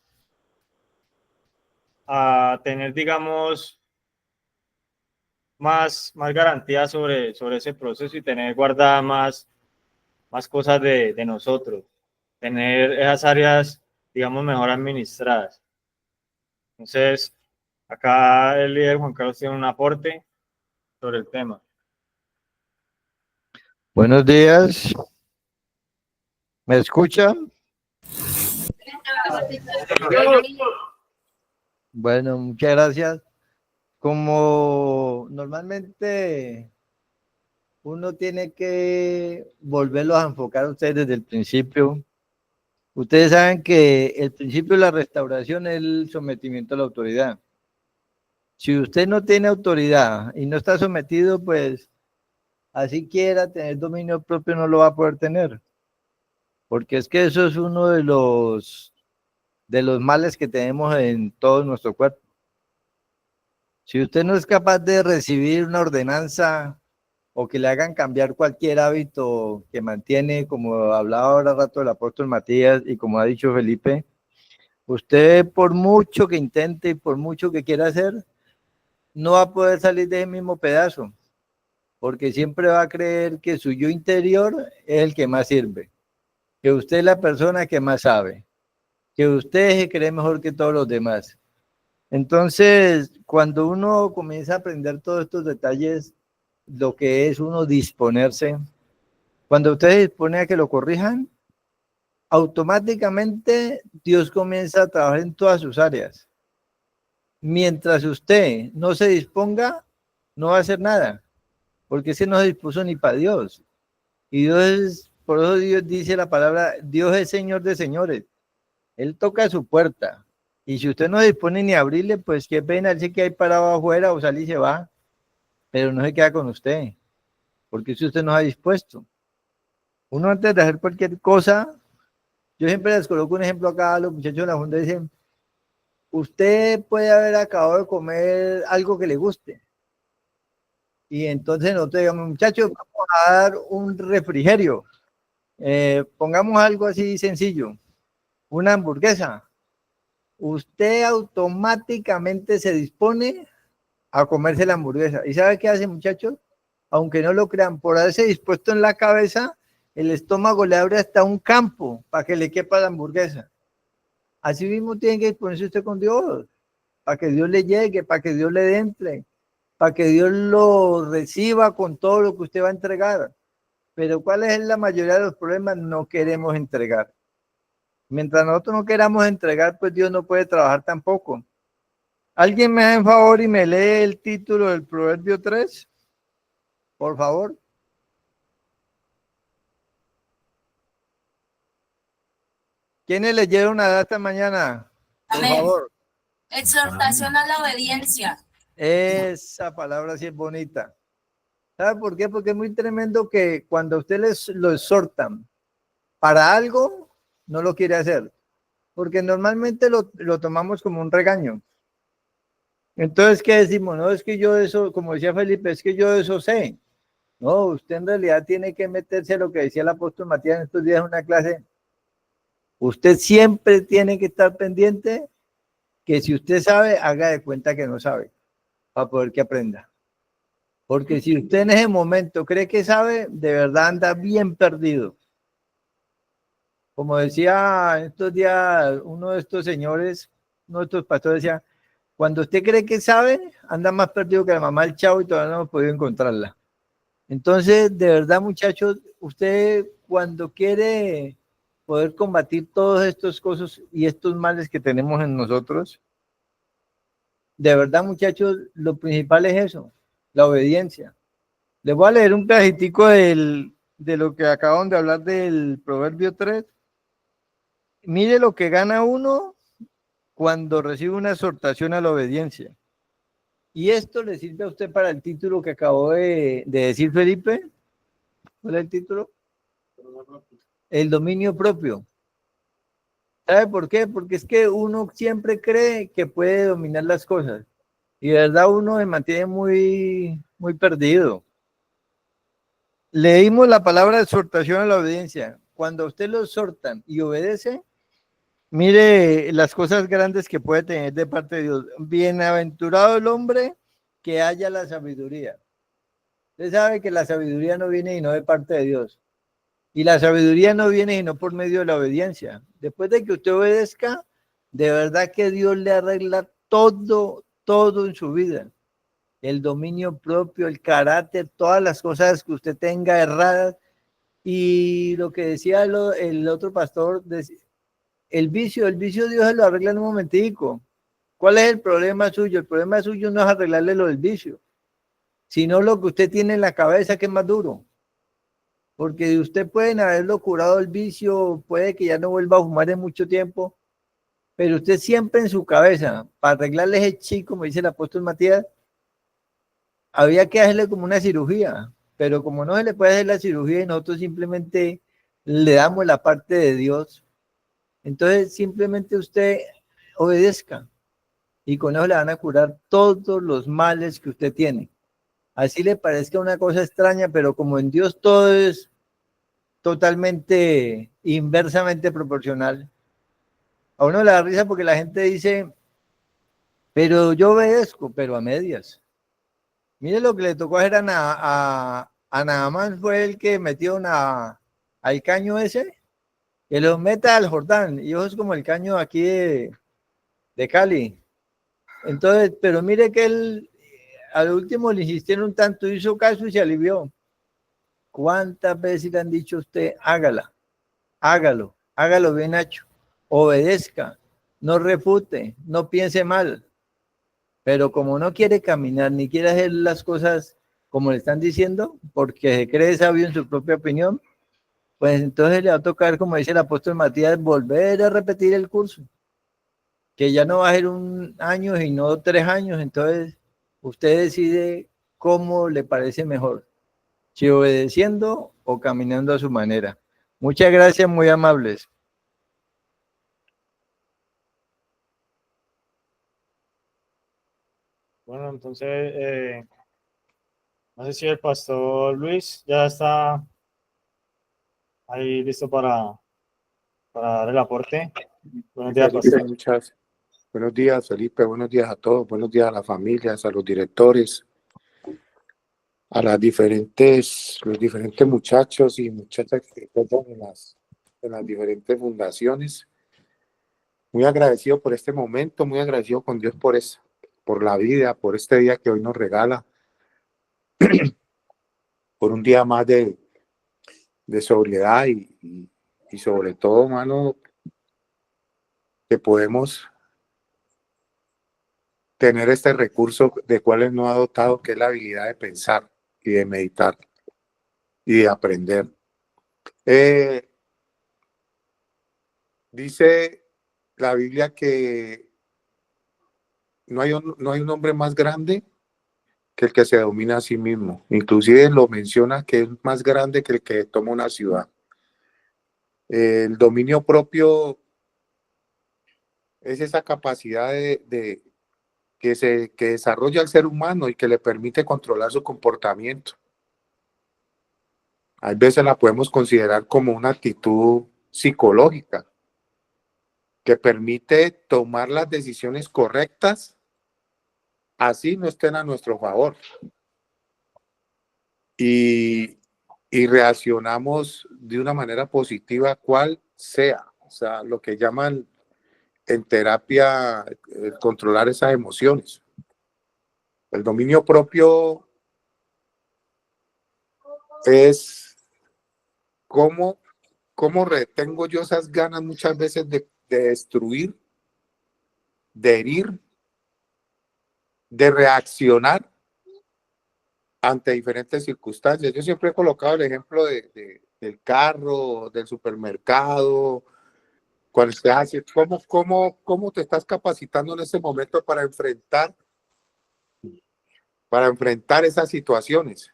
tener, digamos, más garantía sobre ese proceso y tener guardadas más cosas de nosotros, tener esas áreas, digamos, mejor administradas. Entonces, acá el líder Juan Carlos tiene un aporte sobre el tema. Buenos días. ¿Me escuchan? Bueno, muchas gracias. Como normalmente uno tiene que volverlos a enfocar a ustedes desde el principio. Ustedes saben que el principio de la restauración es el sometimiento a la autoridad. Si usted no tiene autoridad y no está sometido, pues así quiera tener dominio propio no lo va a poder tener. Porque es que eso es uno de los males que tenemos en todo nuestro cuerpo. Si usted no es capaz de recibir una ordenanza o que le hagan cambiar cualquier hábito que mantiene, como hablaba ahora rato el apóstol Matías y como ha dicho Felipe, usted por mucho que intente y por mucho que quiera hacer, no va a poder salir de ese mismo pedazo, porque siempre va a creer que su yo interior es el que más sirve, que usted es la persona que más sabe, que usted se cree mejor que todos los demás. Entonces, cuando uno comienza a aprender todos estos detalles, lo que es uno disponerse, cuando usted se dispone a que lo corrijan, automáticamente Dios comienza a trabajar en todas sus áreas. Mientras usted no se disponga, no va a hacer nada, porque ese no se dispuso ni para Dios. Y por eso Dios dice la palabra, Dios es Señor de señores. Él toca su puerta. Y si usted no se dispone ni a abrirle, pues qué pena, él se queda ahí parado afuera o sale y se va, pero no se queda con usted, porque si usted no ha dispuesto. Uno antes de hacer cualquier cosa, yo siempre les coloco un ejemplo acá a los muchachos de la Junta, dicen, usted puede haber acabado de comer algo que le guste. Y entonces nosotros digamos, muchachos, vamos a dar un refrigerio. Pongamos algo así sencillo, una hamburguesa. Usted automáticamente se dispone a comerse la hamburguesa. ¿Y sabe qué hace, muchachos? Aunque no lo crean, por haberse dispuesto en la cabeza, el estómago le abre hasta un campo para que le quepa la hamburguesa. Así mismo tiene que disponerse usted con Dios, para que Dios le llegue, para que Dios le entre, para que Dios lo reciba con todo lo que usted va a entregar. Pero ¿cuál es la mayoría de los problemas? No queremos entregar. Mientras nosotros no queramos entregar, pues Dios no puede trabajar tampoco. ¿Alguien me hace un favor y me lee el título del Proverbio 3? Por favor. ¿Quiénes leyeron a esta mañana? Por Amén. favor. Exhortación a la obediencia. Esa palabra sí es bonita. ¿Sabe por qué? Porque es muy tremendo que cuando ustedes lo exhortan para algo, no lo quiere hacer. Porque normalmente lo tomamos como un regaño. Entonces, ¿qué decimos? No, es que yo eso, como decía Felipe, es que yo eso sé. No, usted en realidad tiene que meterse a lo que decía el apóstol Matías en estos días en una clase. Usted siempre tiene que estar pendiente que si usted sabe, haga de cuenta que no sabe, para poder que aprenda. Porque si usted en ese momento cree que sabe, de verdad anda bien perdido. Como decía en estos días uno de estos señores, uno de estos pastores decía, cuando usted cree que sabe, anda más perdido que la mamá del chavo y todavía no hemos podido encontrarla. Entonces, de verdad, muchachos, usted cuando quiere poder combatir todas estas cosas y estos males que tenemos en nosotros, de verdad, muchachos, lo principal es eso, la obediencia. Les voy a leer un pedacitico de lo que acaban de hablar del Proverbio 3. Mire lo que gana uno cuando recibe una exhortación a la obediencia. Y esto le sirve a usted para el título que acabó de decir Felipe. ¿Cuál es el título? El dominio propio. ¿Sabe por qué? Porque es que uno siempre cree que puede dominar las cosas. Y de verdad uno se mantiene muy, muy perdido. Leímos la palabra exhortación a la obediencia. Cuando usted lo exhortan y obedece, mire las cosas grandes que puede tener de parte de Dios. Bienaventurado el hombre que haya la sabiduría. Usted sabe que la sabiduría no viene y no de parte de Dios. Y la sabiduría no viene sino por medio de la obediencia. Después de que usted obedezca, de verdad que Dios le arregla todo, todo en su vida. El dominio propio, el carácter, todas las cosas que usted tenga erradas. Y lo que decía el otro pastor, el vicio Dios se lo arregla en un momentico. ¿Cuál es el problema suyo? El problema suyo no es arreglarle lo del vicio, sino lo que usted tiene en la cabeza que es más duro. Porque usted pueden haberlo curado el vicio, puede que ya no vuelva a fumar en mucho tiempo, pero usted siempre en su cabeza, para arreglarle ese chico, como dice el apóstol Matías, había que hacerle como una cirugía, pero como no se le puede hacer la cirugía y nosotros simplemente le damos la parte de Dios, entonces simplemente usted obedezca y con eso le van a curar todos los males que usted tiene. Así le parezca una cosa extraña, pero como en Dios todo es totalmente inversamente proporcional. A uno le da risa porque la gente dice, pero yo obedezco, pero a medias. Mire lo que le tocó hacer a Naamán, fue el que metió al caño ese, que lo meta al Jordán, y eso es como el caño aquí de Cali. Entonces, pero mire que él al último le insistieron un tanto, hizo caso y se alivió. ¿Cuántas veces le han dicho a usted, hágala? Hágalo bien hecho, obedezca, no refute, no piense mal, pero como no quiere caminar ni quiere hacer las cosas como le están diciendo, porque se cree sabio en su propia opinión, pues entonces le va a tocar, como dice el apóstol Matías, volver a repetir el curso, que ya no va a ser un año, sino 3 años, entonces usted decide cómo le parece mejor, si obedeciendo o caminando a su manera. Muchas gracias, muy amables. Bueno, entonces, no sé si el pastor Luis ya está ahí listo para dar el aporte. Buenos días, Felipe, pastor. buenos días, Felipe, buenos días a todos, buenos días a las familias, a los directores, a los diferentes muchachos y muchachas que están en las diferentes fundaciones. Muy agradecido por este momento, muy agradecido con Dios por eso, por la vida, por este día que hoy nos regala, por un día más de sobriedad y sobre todo, mano, que podemos tener este recurso de cuales no ha dotado, que es la habilidad de pensar y de meditar y de aprender. Dice la Biblia que no hay un hombre más grande que el que se domina a sí mismo. Inclusive lo menciona que es más grande que el que toma una ciudad. El dominio propio es esa capacidad que desarrolla el ser humano y que le permite controlar su comportamiento. A veces la podemos considerar como una actitud psicológica que permite tomar las decisiones correctas, así no estén a nuestro favor. Y reaccionamos de una manera positiva, cual sea. O sea, lo que llaman en terapia controlar esas emociones. El dominio propio es cómo retengo yo esas ganas muchas veces de destruir, de herir, de reaccionar ante diferentes circunstancias. Yo siempre he colocado el ejemplo del carro, del supermercado, cuando estés así, ¿cómo te estás capacitando en ese momento para enfrentar esas situaciones?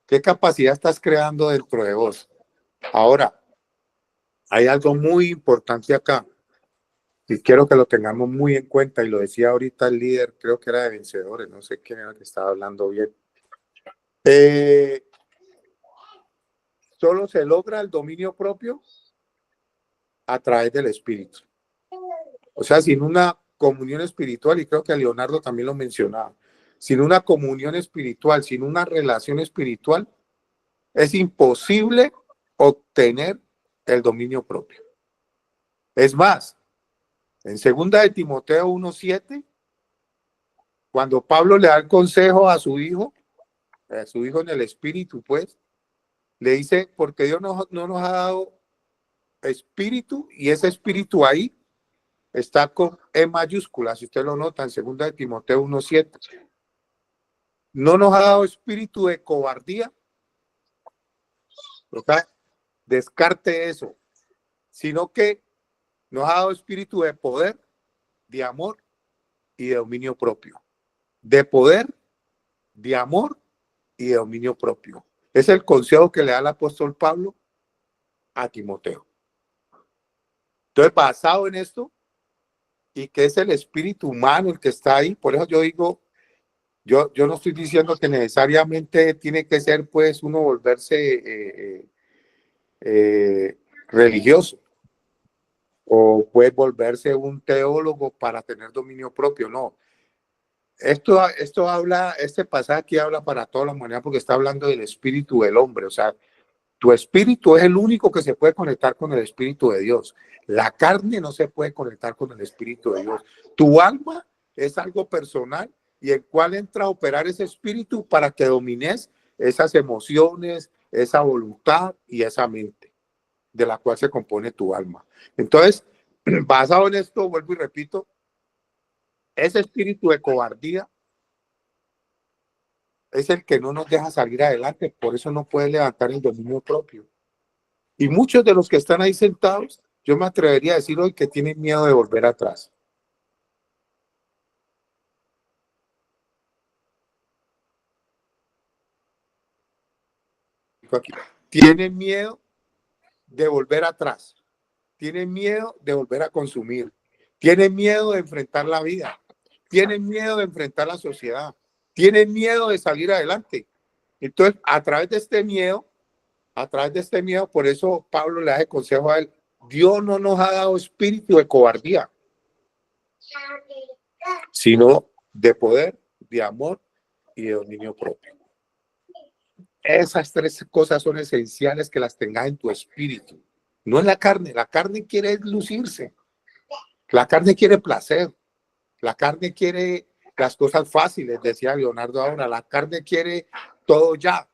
¿Qué capacidad estás creando dentro de vos? Ahora, hay algo muy importante acá y quiero que lo tengamos muy en cuenta, y lo decía ahorita el líder, creo que era de Vencedores, no sé quién era que estaba hablando bien. Solo se logra el dominio propio a través del espíritu. O sea, sin una comunión espiritual, y creo que Leonardo también lo mencionaba, sin una comunión espiritual, sin una relación espiritual, es imposible obtener el dominio propio. Es más, en 2 de Timoteo 1:7, cuando Pablo le da el consejo a su hijo en el espíritu, pues, le dice, porque Dios no nos ha dado espíritu, y ese espíritu ahí está con E mayúscula, si usted lo nota en 2 de Timoteo 1:7. No nos ha dado espíritu de cobardía, ¿okay? Descarte eso, sino que nos ha dado espíritu de poder, de amor y de dominio propio. De poder, de amor y de dominio propio. Es el consejo que le da el apóstol Pablo a Timoteo. Entonces, basado en esto, y que es el espíritu humano el que está ahí, por eso yo digo, yo no estoy diciendo que necesariamente tiene que ser, pues, uno volverse religioso, o puede volverse un teólogo para tener dominio propio. No, esto habla, este pasaje aquí habla para toda la humanidad, porque está hablando del espíritu del hombre. O sea, tu espíritu es el único que se puede conectar con el espíritu de Dios. La carne no se puede conectar con el espíritu de Dios. Tu alma es algo personal, y el cual entra a operar ese espíritu para que domines esas emociones, esa voluntad y esa mente de la cual se compone tu alma. Entonces, basado en esto, vuelvo y repito, ese espíritu de cobardía es el que no nos deja salir adelante, por eso no puede levantar el dominio propio. Y muchos de los que están ahí sentados, yo me atrevería a decir hoy que tienen miedo de volver atrás. Tienen miedo de volver atrás, tienen miedo de volver a consumir, tienen miedo de enfrentar la vida, tienen miedo de enfrentar la sociedad, tienen miedo de salir adelante. Entonces, a través de este miedo, por eso Pablo le da el consejo a él, Dios no nos ha dado espíritu de cobardía, sino de poder, de amor y de dominio propio. Esas tres cosas son esenciales que las tengas en tu espíritu, no en la carne. La carne quiere lucirse, la carne quiere placer, la carne quiere las cosas fáciles, decía Leonardo ahora, la carne quiere todo ya.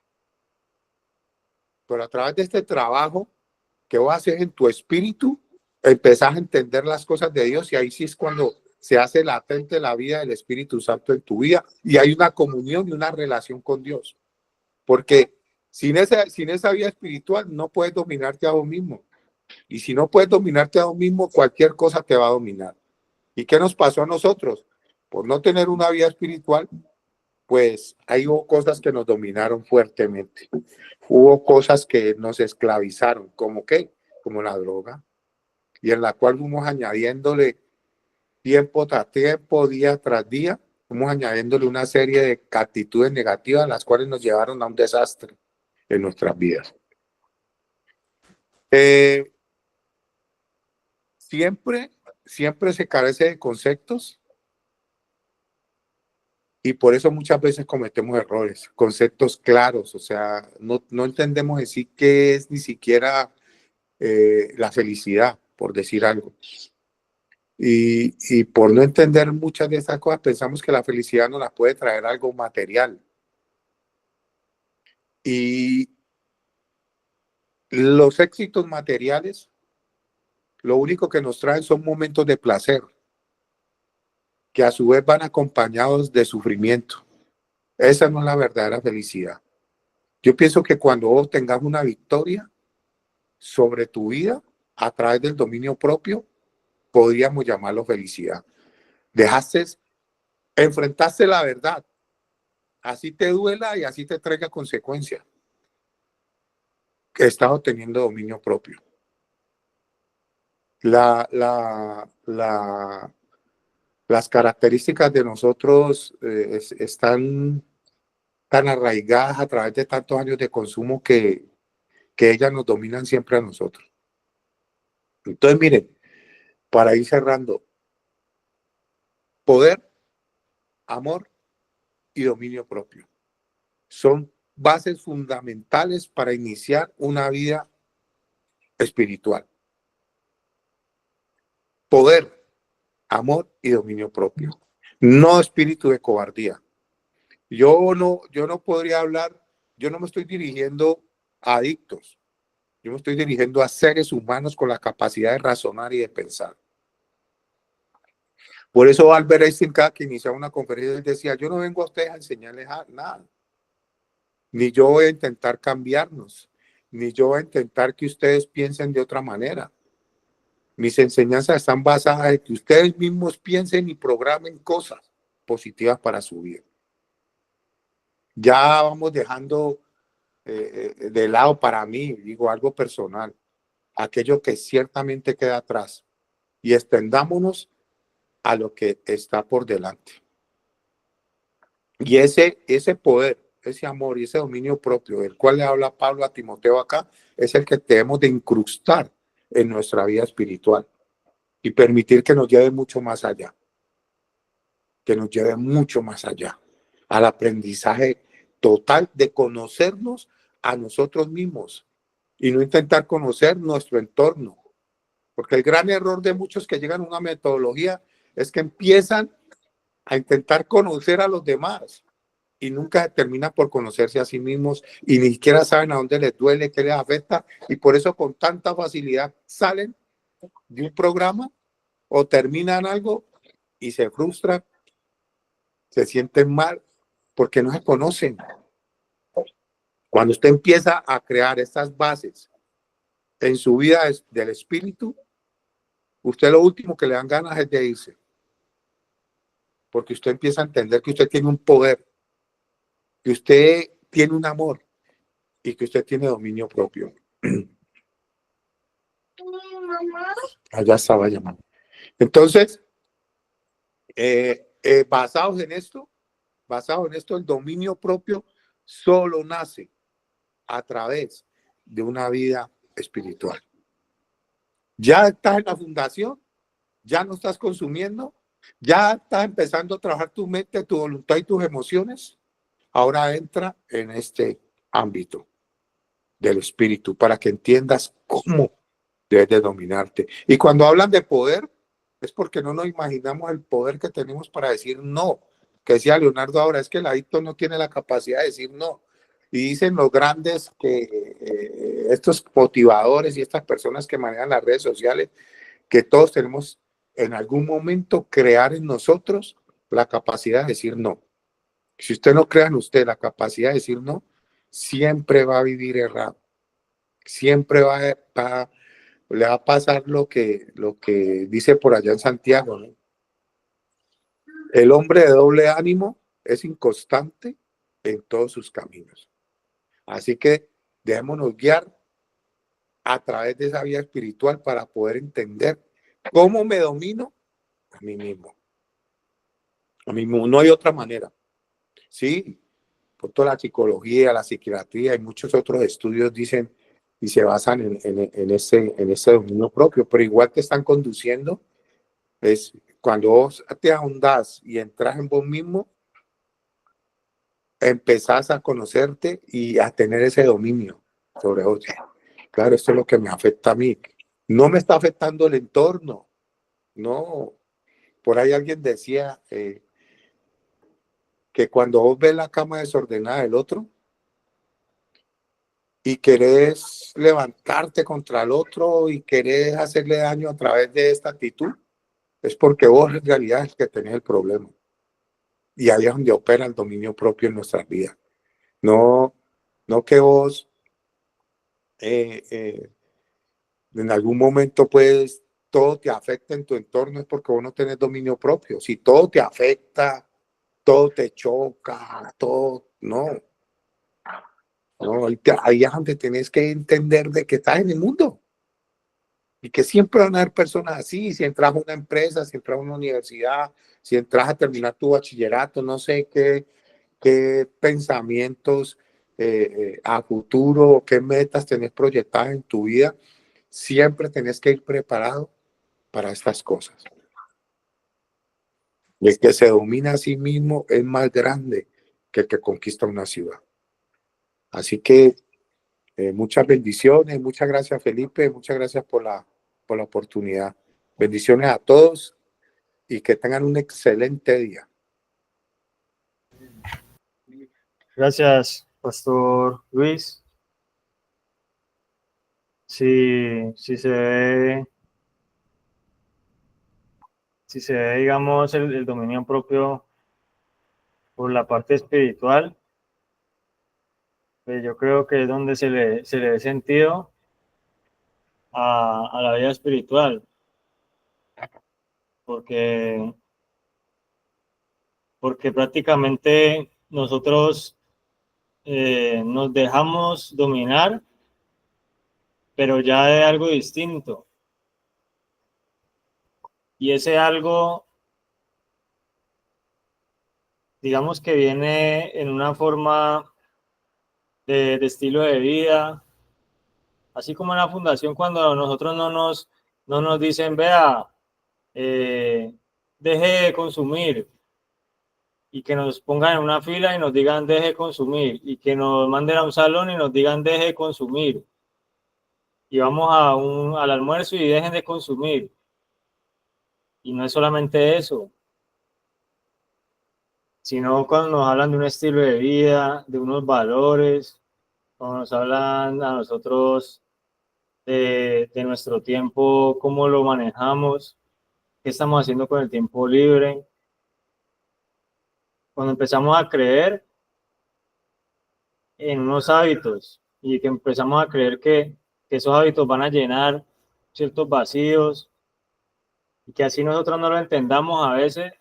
Pero a través de este trabajo que vos haces en tu espíritu, empezás a entender las cosas de Dios y ahí sí es cuando se hace latente la vida del Espíritu Santo en tu vida y hay una comunión y una relación con Dios. Porque sin esa vida espiritual no puedes dominarte a vos mismo. Y si no puedes dominarte a vos mismo, cualquier cosa te va a dominar. ¿Y qué nos pasó a nosotros? Por no tener una vida espiritual, pues hay cosas que nos dominaron fuertemente. Hubo cosas que nos esclavizaron, ¿como qué? Como la droga, y en la cual fuimos añadiéndole tiempo tras tiempo, día tras día, fuimos añadiéndole una serie de actitudes negativas, las cuales nos llevaron a un desastre en nuestras vidas. Siempre se carece de conceptos y por eso muchas veces cometemos errores, conceptos claros, o sea, no entendemos decir qué es ni siquiera la felicidad, por decir algo. Y por no entender muchas de estas cosas, pensamos que la felicidad nos la puede traer algo material. Y los éxitos materiales, lo único que nos traen son momentos de placer, que a su vez van acompañados de sufrimiento. Esa no es la verdadera felicidad. Yo pienso que cuando vos tengas una victoria sobre tu vida a través del dominio propio, podríamos llamarlo felicidad. Enfrentaste la verdad, así te duela y así te traiga consecuencias. Que estás obteniendo dominio propio. Las características de nosotros están tan arraigadas a través de tantos años de consumo que ellas nos dominan siempre a nosotros. Entonces, miren, para ir cerrando, poder, amor y dominio propio son bases fundamentales para iniciar una vida espiritual. Poder, amor y dominio propio. No espíritu de cobardía. Yo no podría hablar, yo no me estoy dirigiendo a adictos. Yo me estoy dirigiendo a seres humanos con la capacidad de razonar y de pensar. Por eso Albert Einstein, cada que iniciaba una conferencia, él decía, yo no vengo a ustedes a enseñarles nada. Ni yo voy a intentar cambiarnos. Ni yo voy a intentar que ustedes piensen de otra manera. Mis enseñanzas están basadas en que ustedes mismos piensen y programen cosas positivas para su vida. Ya vamos dejando de lado, para mí, digo algo personal, aquello que ciertamente queda atrás y extendámonos a lo que está por delante. Y ese poder, ese amor y ese dominio propio del cual le habla Pablo a Timoteo acá, es el que debemos de incrustar en nuestra vida espiritual y permitir que nos lleve mucho más allá, al aprendizaje total de conocernos a nosotros mismos y no intentar conocer nuestro entorno. Porque el gran error de muchos que llegan a una metodología es que empiezan a intentar conocer a los demás y nunca terminan por conocerse a sí mismos y ni siquiera saben a dónde les duele, qué les afecta, y por eso con tanta facilidad salen de un programa o terminan algo y se frustran, se sienten mal porque no se conocen. Cuando usted empieza a crear estas bases en su vida del espíritu, usted lo último que le dan ganas es de irse. Porque usted empieza a entender que usted tiene un poder, que usted tiene un amor y que usted tiene dominio propio. Allá estaba llamando. Entonces, basados en esto, el dominio propio solo nace a través de una vida espiritual. Ya estás en la fundación, ya no estás consumiendo, ya estás empezando a trabajar tu mente, tu voluntad y tus emociones. Ahora entra en este ámbito del espíritu para que entiendas cómo debes de dominarte. Y cuando hablan de poder, es porque no nos imaginamos el poder que tenemos para decir no. Que decía Leonardo ahora, es que el adicto no tiene la capacidad de decir no. Y dicen los grandes que estos motivadores y estas personas que manejan las redes sociales, que todos tenemos en algún momento crear en nosotros la capacidad de decir no. Si usted no crea en usted la capacidad de decir no, siempre va a vivir errado. Siempre le va a pasar lo que dice por allá en Santiago, ¿no? El hombre de doble ánimo es inconstante en todos sus caminos. Así que dejémonos guiar a través de esa vía espiritual para poder entender cómo me domino a mí mismo. A mí mismo, no hay otra manera. Sí, por toda la psicología, la psiquiatría y muchos otros estudios dicen y se basan en ese dominio propio, pero igual te están conduciendo, es cuando vos te ahondás y entras en vos mismo, empezás a conocerte y a tener ese dominio sobre vos. Claro, esto es lo que me afecta a mí. No me está afectando el entorno, no. Por ahí alguien decía que cuando vos ves la cama desordenada del otro y querés levantarte contra el otro y querés hacerle daño a través de esta actitud, es porque vos en realidad es el que tenés el problema. Y ahí es donde opera el dominio propio en nuestras vidas. No que vos en algún momento pues todo te afecta en tu entorno, es porque vos no tenés dominio propio. Si todo te afecta, todo te choca, todo, no, ahí es donde tenés que entender de que estás en el mundo y que siempre van a haber personas así. Si entras a una empresa, si entras a una universidad, si entras a terminar tu bachillerato, no sé qué pensamientos a futuro, qué metas tenés proyectadas en tu vida, siempre tenés que ir preparado para estas cosas. El que se domina a sí mismo es más grande que el que conquista una ciudad. Así que muchas bendiciones, muchas gracias Felipe, muchas gracias por la oportunidad. Bendiciones a todos y que tengan un excelente día. Gracias, Pastor Luis. Si se ve, digamos, el dominio propio por la parte espiritual, pues yo creo que es donde se le dé sentido a la vida espiritual, porque prácticamente nosotros nos dejamos dominar, pero ya de algo distinto. Y ese algo, digamos que viene en una forma de estilo de vida, así como en la fundación cuando nosotros no nos dicen, vea, deje de consumir, y que nos pongan en una fila y nos digan deje de consumir, y que nos manden a un salón y nos digan deje de consumir, y vamos al almuerzo y dejen de consumir. Y no es solamente eso, sino cuando nos hablan de un estilo de vida, de unos valores, cuando nos hablan a nosotros de nuestro tiempo, cómo lo manejamos, qué estamos haciendo con el tiempo libre. Cuando empezamos a creer en unos hábitos y que empezamos a creer que esos hábitos van a llenar ciertos vacíos y que así nosotros no lo entendamos a veces,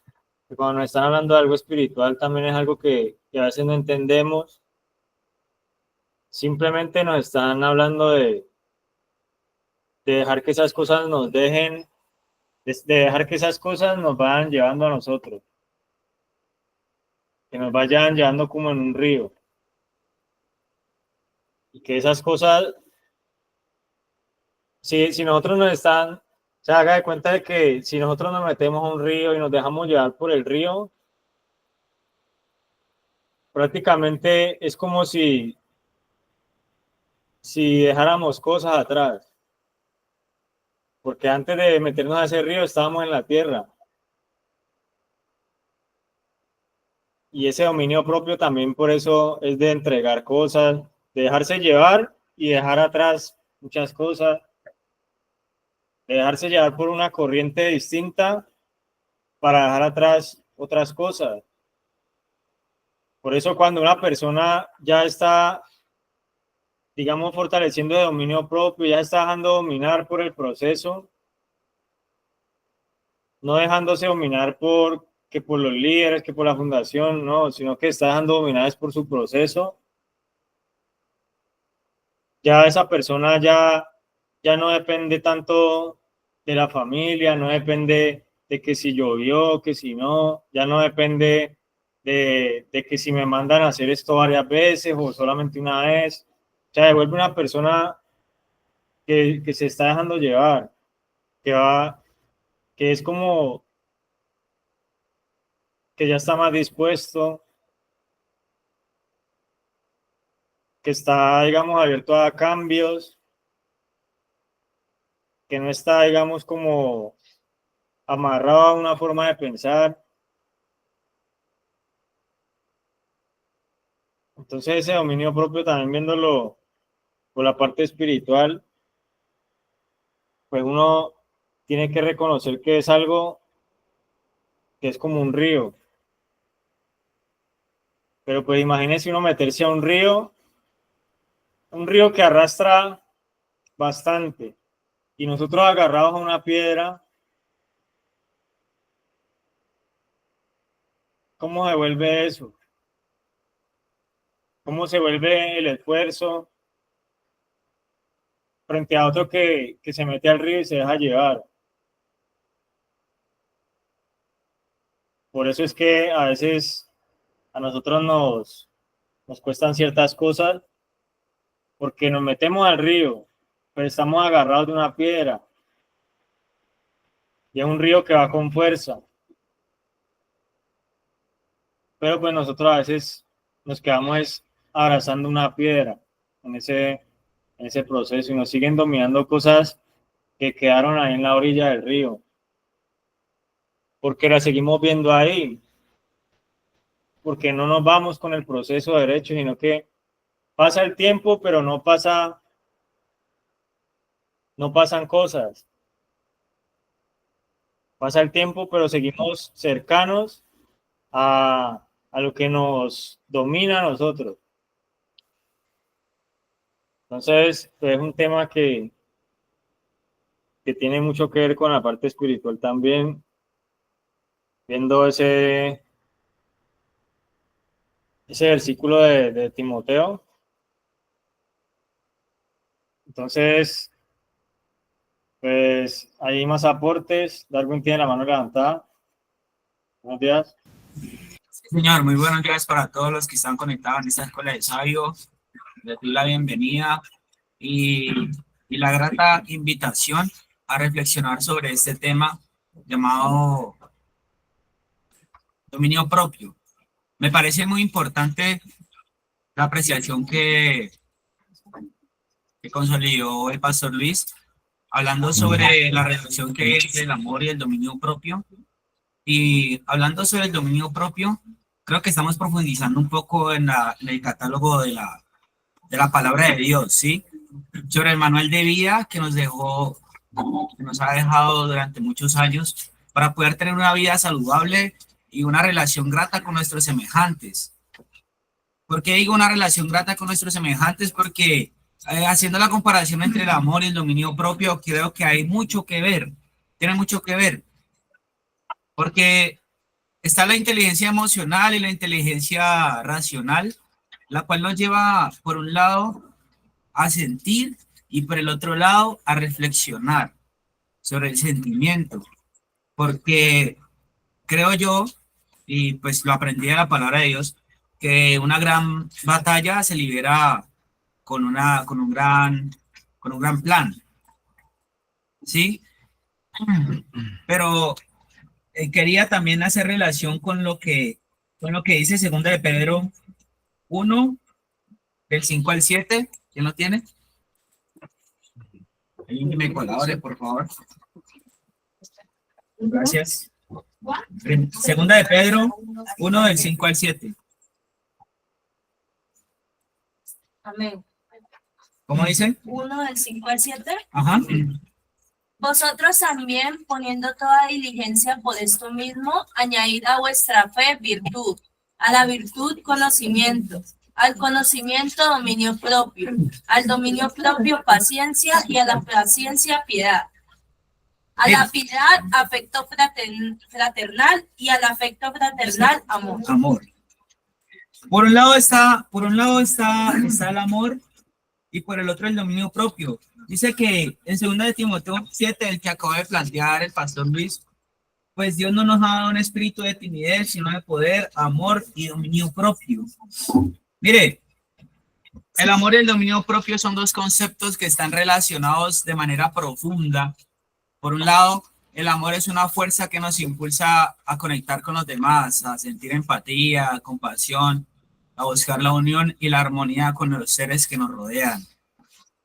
que cuando nos están hablando de algo espiritual también es algo que a veces no entendemos. Simplemente nos están hablando de dejar que esas cosas nos dejen, de dejar que esas cosas nos vayan llevando a nosotros. que nos vayan llevando como en un río. Y que esas cosas, si nosotros nos están, se haga de cuenta de que si nosotros nos metemos a un río y nos dejamos llevar por el río, prácticamente es como si dejáramos cosas atrás. Porque antes de meternos a ese río estábamos en la tierra. Y ese dominio propio también por eso es de entregar cosas, de dejarse llevar y dejar atrás muchas cosas, de dejarse llevar por una corriente distinta para dejar atrás otras cosas. Por eso cuando una persona ya está, digamos, fortaleciendo el dominio propio, ya está dejando dominar por el proceso, no dejándose dominar por los líderes, que por la fundación, no, sino que está dejando dominar es por su proceso. Ya esa persona ya no depende tanto de la familia, no depende de que si llovió, que si no, ya no depende de que si me mandan a hacer esto varias veces o solamente una vez. O sea, devuelve una persona que se está dejando llevar, que es como que ya está más dispuesto, que está, digamos, abierto a cambios, que no está, digamos, como amarrado a una forma de pensar. Entonces ese dominio propio también viéndolo por la parte espiritual, pues uno tiene que reconocer que es algo que es como un río. Pero pues imagínese uno meterse a un río que arrastra bastante y nosotros agarrados a una piedra, ¿cómo se vuelve eso? ¿Cómo se vuelve el esfuerzo frente a otro que se mete al río y se deja llevar? Por eso es que a veces a nosotros nos cuestan ciertas cosas porque nos metemos al río, pero estamos agarrados de una piedra y es un río que va con fuerza. Pero pues nosotros a veces nos quedamos abrazando una piedra en ese proceso y nos siguen dominando cosas que quedaron ahí en la orilla del río, porque las seguimos viendo ahí, porque no nos vamos con el proceso derecho, sino que pasa el tiempo, pero no pasan cosas. Pasa el tiempo, pero seguimos cercanos a lo que nos domina a nosotros. Entonces, pues, es un tema que tiene mucho que ver con la parte espiritual también, viendo ese versículo de Timoteo. Entonces, pues hay más aportes. Darwin tiene la mano levantada. Buenos días. Sí, señor, muy buenos días para todos los que están conectados en esta escuela de sabios. Les doy la bienvenida y la grata invitación a reflexionar sobre este tema llamado dominio propio. Me parece muy importante la apreciación que consolidó el pastor Luis, hablando sobre la relación que hay entre el amor y el dominio propio. Y hablando sobre el dominio propio, creo que estamos profundizando un poco en el catálogo de la palabra de Dios, ¿sí? Sobre el manual de vida que nos ha dejado durante muchos años para poder tener una vida saludable y una relación grata con nuestros semejantes. ¿Por qué digo una relación grata con nuestros semejantes? Porque haciendo la comparación entre el amor y el dominio propio, creo que hay mucho que ver, tiene mucho que ver, porque está la inteligencia emocional y la inteligencia racional, la cual nos lleva, por un lado, a sentir y por el otro lado, a reflexionar sobre el sentimiento, porque creo yo y pues lo aprendí de la palabra de Dios, que una gran batalla se libera con un gran plan, ¿sí? Pero quería también hacer relación con lo que dice segunda de Pedro 1, del 5 al 7. ¿Quién lo tiene? Alguien que me colabore, por favor. Gracias. Segunda de Pedro 1, del 5 al 7. Amén. ¿Cómo dice? 1 del 5 al 7. Ajá. Vosotros también, poniendo toda diligencia por esto mismo, añadid a vuestra fe virtud, a la virtud conocimiento, al conocimiento dominio propio, al dominio propio paciencia y a la paciencia piedad. A la piedad afecto fraternal y al afecto fraternal amor. Amor. Por un lado está el amor y por el otro el dominio propio. Dice que en 2 de Timoteo 7, el que acaba de plantear el pastor Luis, pues Dios no nos ha dado un espíritu de timidez, sino de poder, amor y dominio propio. Mire, el amor y el dominio propio son dos conceptos que están relacionados de manera profunda. Por un lado, el amor es una fuerza que nos impulsa a conectar con los demás, a sentir empatía, compasión, a buscar la unión y la armonía con los seres que nos rodean.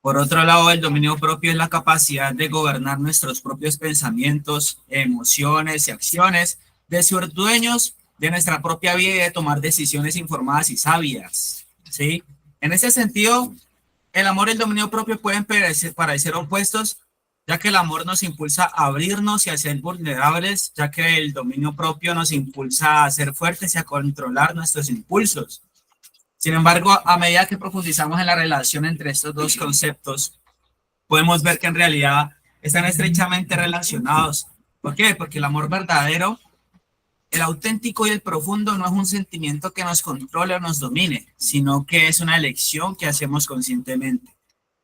Por otro lado, el dominio propio es la capacidad de gobernar nuestros propios pensamientos, emociones y acciones, de ser dueños de nuestra propia vida y de tomar decisiones informadas y sabias, ¿sí? En ese sentido, el amor y el dominio propio pueden parecer opuestos, ya que el amor nos impulsa a abrirnos y a ser vulnerables, ya que el dominio propio nos impulsa a ser fuertes y a controlar nuestros impulsos. Sin embargo, a medida que profundizamos en la relación entre estos dos conceptos, podemos ver que en realidad están estrechamente relacionados. ¿Por qué? Porque el amor verdadero, el auténtico y el profundo no es un sentimiento que nos controle o nos domine, sino que es una elección que hacemos conscientemente,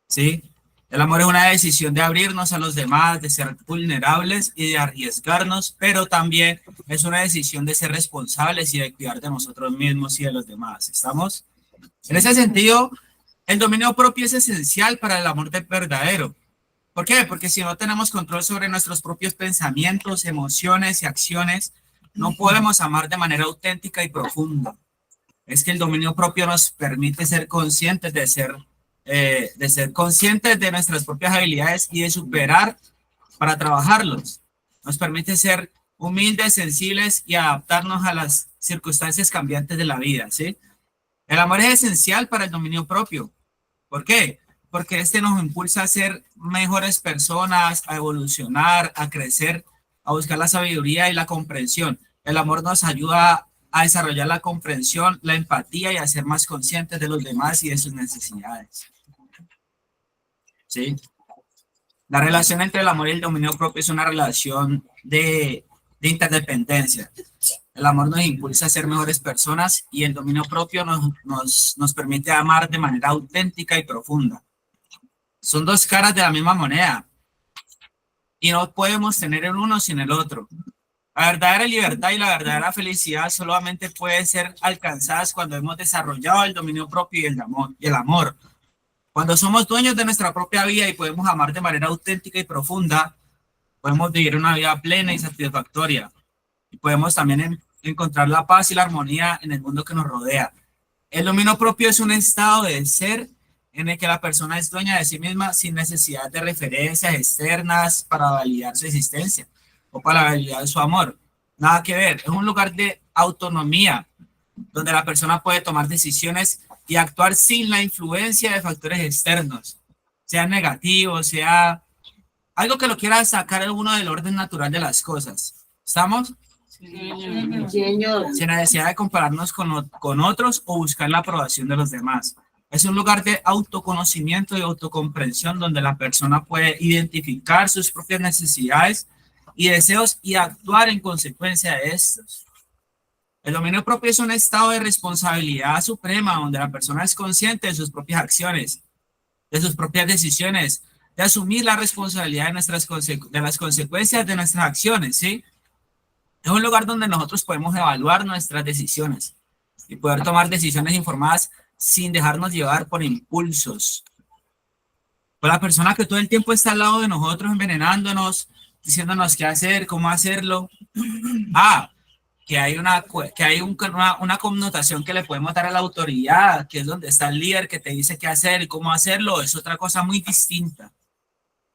¿sí? El amor es una decisión de abrirnos a los demás, de ser vulnerables y de arriesgarnos, pero también es una decisión de ser responsables y de cuidar de nosotros mismos y de los demás. ¿Estamos? En ese sentido, el dominio propio es esencial para el amor verdadero. ¿Por qué? Porque si no tenemos control sobre nuestros propios pensamientos, emociones y acciones, no podemos amar de manera auténtica y profunda. Es que el dominio propio nos permite ser conscientes de ser conscientes de nuestras propias habilidades y de superar para trabajarlos. Nos permite ser humildes, sensibles y adaptarnos a las circunstancias cambiantes de la vida, ¿sí? El amor es esencial para el dominio propio. ¿Por qué? Porque este nos impulsa a ser mejores personas, a evolucionar, a crecer, a buscar la sabiduría y la comprensión. El amor nos ayuda a desarrollar la comprensión, la empatía y a ser más conscientes de los demás y de sus necesidades. ¿Sí? La relación entre el amor y el dominio propio es una relación de interdependencia. El amor nos impulsa a ser mejores personas y el dominio propio nos permite amar de manera auténtica y profunda. Son dos caras de la misma moneda y no podemos tener el uno sin el otro. La verdadera libertad y la verdadera felicidad solamente pueden ser alcanzadas cuando hemos desarrollado el dominio propio y el amor. Cuando somos dueños de nuestra propia vida y podemos amar de manera auténtica y profunda, podemos vivir una vida plena y satisfactoria. Y podemos también encontrar la paz y la armonía en el mundo que nos rodea. El dominio propio es un estado de ser en el que la persona es dueña de sí misma sin necesidad de referencias externas para validar su existencia o para validar su amor. Nada que ver. Es un lugar de autonomía donde la persona puede tomar decisiones y actuar sin la influencia de factores externos, sea negativo, sea algo que lo quiera sacar uno del orden natural de las cosas. ¿Estamos? Sin necesidad de compararnos con otros o buscar la aprobación de los demás. Es un lugar de autoconocimiento y autocomprensión donde la persona puede identificar sus propias necesidades y deseos y actuar en consecuencia de estos. El dominio propio es un estado de responsabilidad suprema donde la persona es consciente de sus propias acciones, de sus propias decisiones, de asumir la responsabilidad de las consecuencias de nuestras acciones, ¿sí? Es un lugar donde nosotros podemos evaluar nuestras decisiones y poder tomar decisiones informadas sin dejarnos llevar por impulsos. Por la persona que todo el tiempo está al lado de nosotros, envenenándonos, diciéndonos qué hacer, cómo hacerlo. Que hay una connotación que le podemos dar a la autoridad, que es donde está el líder que te dice qué hacer y cómo hacerlo, es otra cosa muy distinta.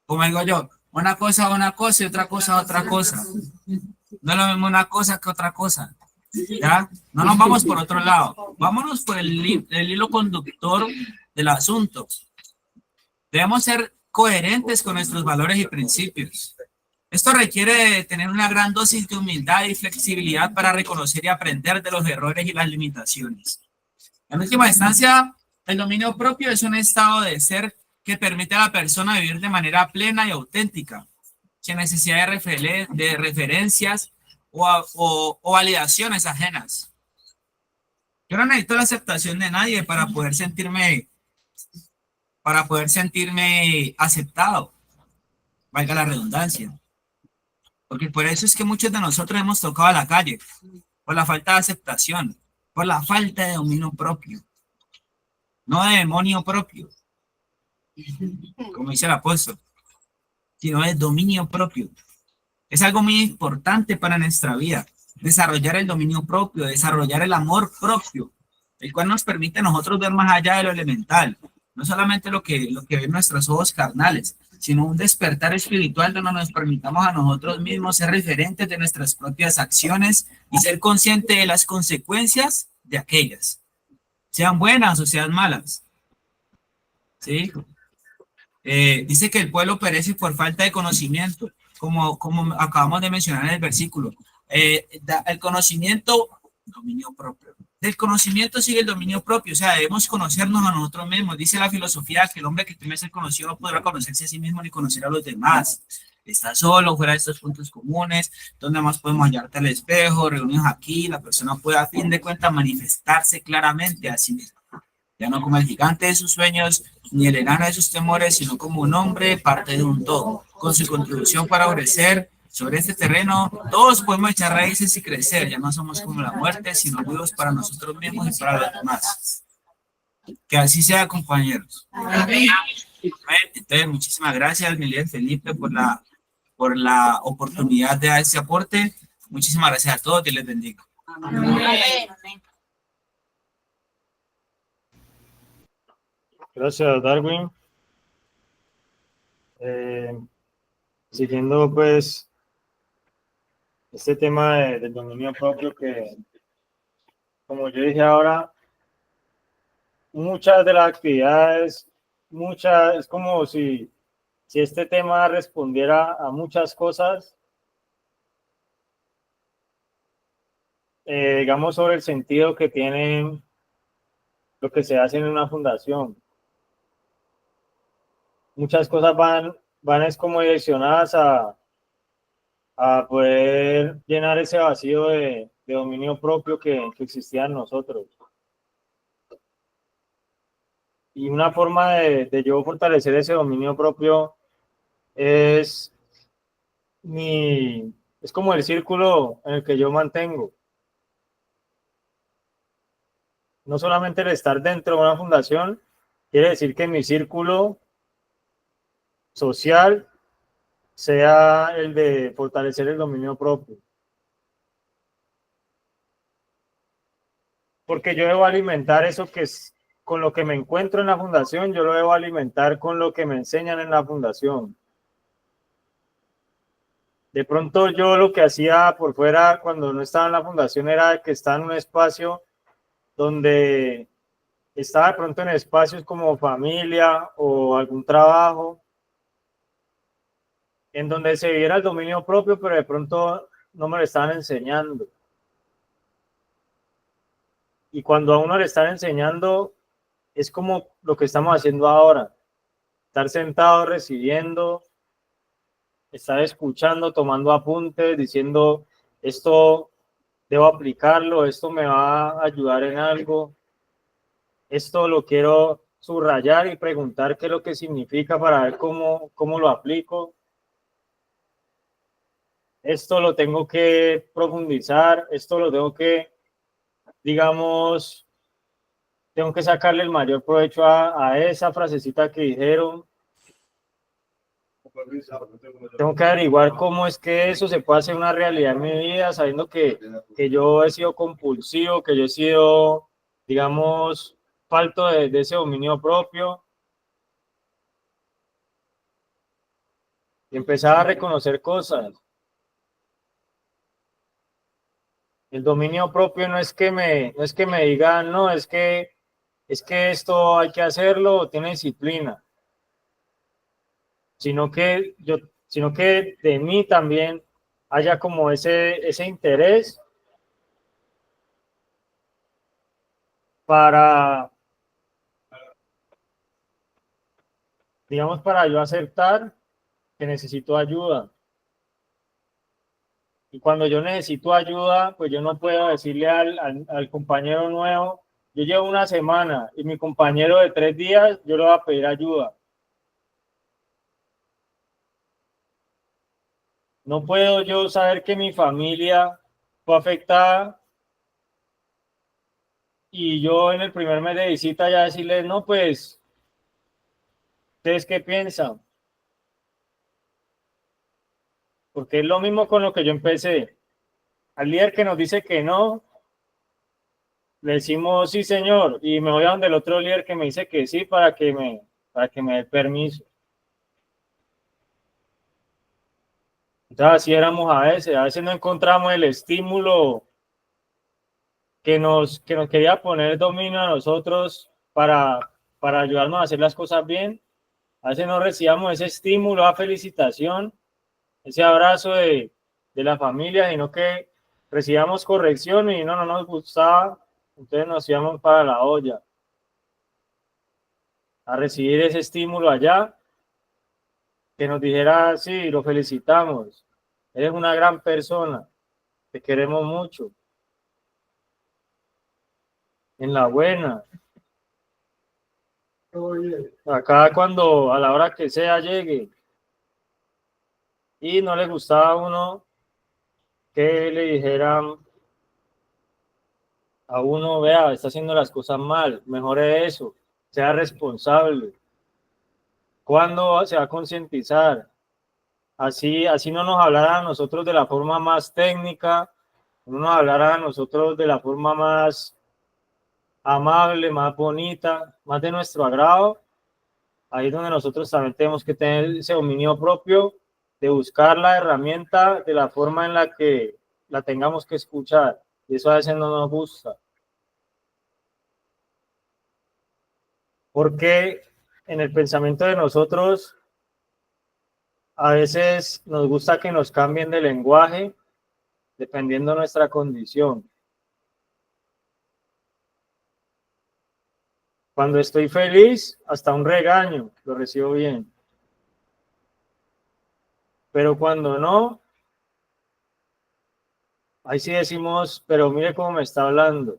Como digo yo, una cosa y otra cosa. No es lo mismo una cosa que otra cosa. ¿Ya? No nos vamos por otro lado. Vámonos por el hilo conductor del asunto. Debemos ser coherentes con nuestros valores y principios. Esto requiere tener una gran dosis de humildad y flexibilidad para reconocer y aprender de los errores y las limitaciones. En última instancia, el dominio propio es un estado de ser que permite a la persona vivir de manera plena y auténtica, sin necesidad de referencias o validaciones ajenas. Yo no necesito la aceptación de nadie para poder sentirme aceptado, valga la redundancia. Porque por eso es que muchos de nosotros hemos tocado a la calle, por la falta de aceptación, por la falta de dominio propio, no de demonio propio, como dice el apóstol, sino de dominio propio. Es algo muy importante para nuestra vida, desarrollar el dominio propio, desarrollar el amor propio, el cual nos permite a nosotros ver más allá de lo elemental, no solamente lo que ven nuestros ojos carnales, sino un despertar espiritual donde nos permitamos a nosotros mismos ser referentes de nuestras propias acciones y ser conscientes de las consecuencias de aquellas, sean buenas o sean malas. ¿Sí? Dice que el pueblo perece por falta de conocimiento, como acabamos de mencionar en el versículo. El conocimiento, dominio propio. Del conocimiento sigue el dominio propio, o sea, debemos conocernos a nosotros mismos. Dice la filosofía que el hombre que teme ser conocido no podrá conocerse a sí mismo ni conocer a los demás. Está solo, fuera de estos puntos comunes, donde más podemos hallarte al espejo, reunidos aquí, la persona puede a fin de cuentas manifestarse claramente a sí misma. Ya no como el gigante de sus sueños, ni el enano de sus temores, sino como un hombre, parte de un todo, con su contribución para ofrecer. Sobre este terreno, todos podemos echar raíces y crecer. Ya no somos como la muerte, sino vivos para nosotros mismos y para los demás. Que así sea, compañeros. Amén. Entonces, muchísimas gracias, Miguel Felipe, por la oportunidad de dar este aporte. Muchísimas gracias a todos. Dios les bendiga. Amén. Gracias, Darwin. Siguiendo, pues, este tema del dominio propio que, como yo dije ahora, muchas de las actividades, es como si este tema respondiera a muchas cosas, digamos, sobre el sentido que tiene lo que se hace en una fundación. Muchas cosas van es como direccionadas a poder llenar ese vacío de dominio propio que existía en nosotros. Y una forma de yo fortalecer ese dominio propio es como el círculo en el que yo mantengo. No solamente el estar dentro de una fundación, quiere decir que mi círculo social sea el de fortalecer el dominio propio. Porque yo debo alimentar eso que es con lo que me encuentro en la fundación, yo lo debo alimentar con lo que me enseñan en la fundación. De pronto yo lo que hacía por fuera cuando no estaba en la fundación era que estaba en un espacio donde estaba de pronto en espacios como familia o algún trabajo, en donde se viera el dominio propio, pero de pronto no me lo estaban enseñando. Y cuando a uno le están enseñando, es como lo que estamos haciendo ahora, estar sentado recibiendo, estar escuchando, tomando apuntes, diciendo, esto debo aplicarlo, esto me va a ayudar en algo, esto lo quiero subrayar y preguntar qué es lo que significa para ver cómo lo aplico. esto lo tengo que profundizar, esto lo tengo que, digamos, tengo que sacarle el mayor provecho a esa frasecita que dijeron. Tengo que averiguar cómo es que eso se puede hacer una realidad en mi vida, sabiendo que yo he sido compulsivo, que yo he sido, digamos, falto de ese dominio propio. Y empezar a reconocer cosas. El dominio propio no es que me digan, no, es que esto hay que hacerlo, tiene disciplina, sino que sino que de mí también haya como ese interés para, digamos, para yo aceptar que necesito ayuda. Y cuando yo necesito ayuda, pues yo no puedo decirle al compañero nuevo, yo llevo una semana y mi compañero de 3 días, yo le voy a pedir ayuda. No puedo yo saber que mi familia fue afectada y yo en el primer mes de visita ya decirles, no, pues, ¿ustedes qué piensan? Porque es lo mismo con lo que yo empecé. Al líder que nos dice que no, le decimos sí, señor, y me voy a donde el otro líder que me dice que sí para que me dé permiso. Entonces así éramos a veces no encontramos el estímulo que nos quería poner dominio a nosotros para ayudarnos a hacer las cosas bien. A veces no recibíamos ese estímulo, esa felicitación, ese abrazo de la familia, sino que recibíamos corrección y no nos gustaba, entonces nos íbamos para la olla a recibir ese estímulo allá, que nos dijera, sí, lo felicitamos, eres una gran persona, te queremos mucho, en la buena. Acá cuando a la hora que sea llegue y no le gustaba a uno que le dijeran a uno, vea, está haciendo las cosas mal, mejore eso, sea responsable. ¿Cuándo se va a concientizar? Así no nos hablará a nosotros de la forma más técnica, no nos hablará a nosotros de la forma más amable, más bonita, más de nuestro agrado. Ahí es donde nosotros también tenemos que tener ese dominio propio de buscar la herramienta de la forma en la que la tengamos que escuchar. Y eso a veces no nos gusta. Porque en el pensamiento de nosotros, a veces nos gusta que nos cambien de lenguaje dependiendo de nuestra condición. Cuando estoy feliz, hasta un regaño lo recibo bien. Pero cuando no, ahí sí decimos, pero mire cómo me está hablando.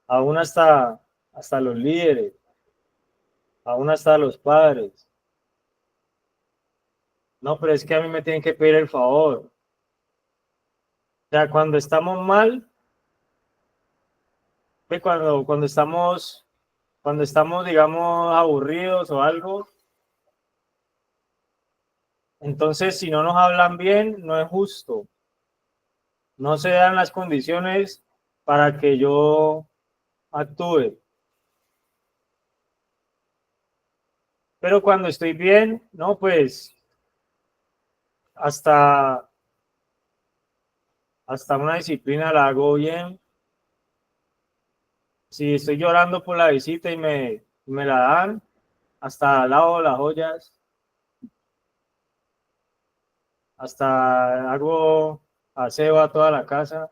Aún hasta los líderes, aún hasta los padres. No, pero es que a mí me tienen que pedir el favor. O sea, cuando estamos mal, cuando estamos, digamos, aburridos o algo, entonces si no nos hablan bien, no es justo. No se dan las condiciones para que yo actúe. Pero cuando estoy bien, no, pues hasta, hasta una disciplina la hago bien. Si estoy llorando por la visita y me la dan, hasta lavo las ollas, hasta hago aseo a toda la casa.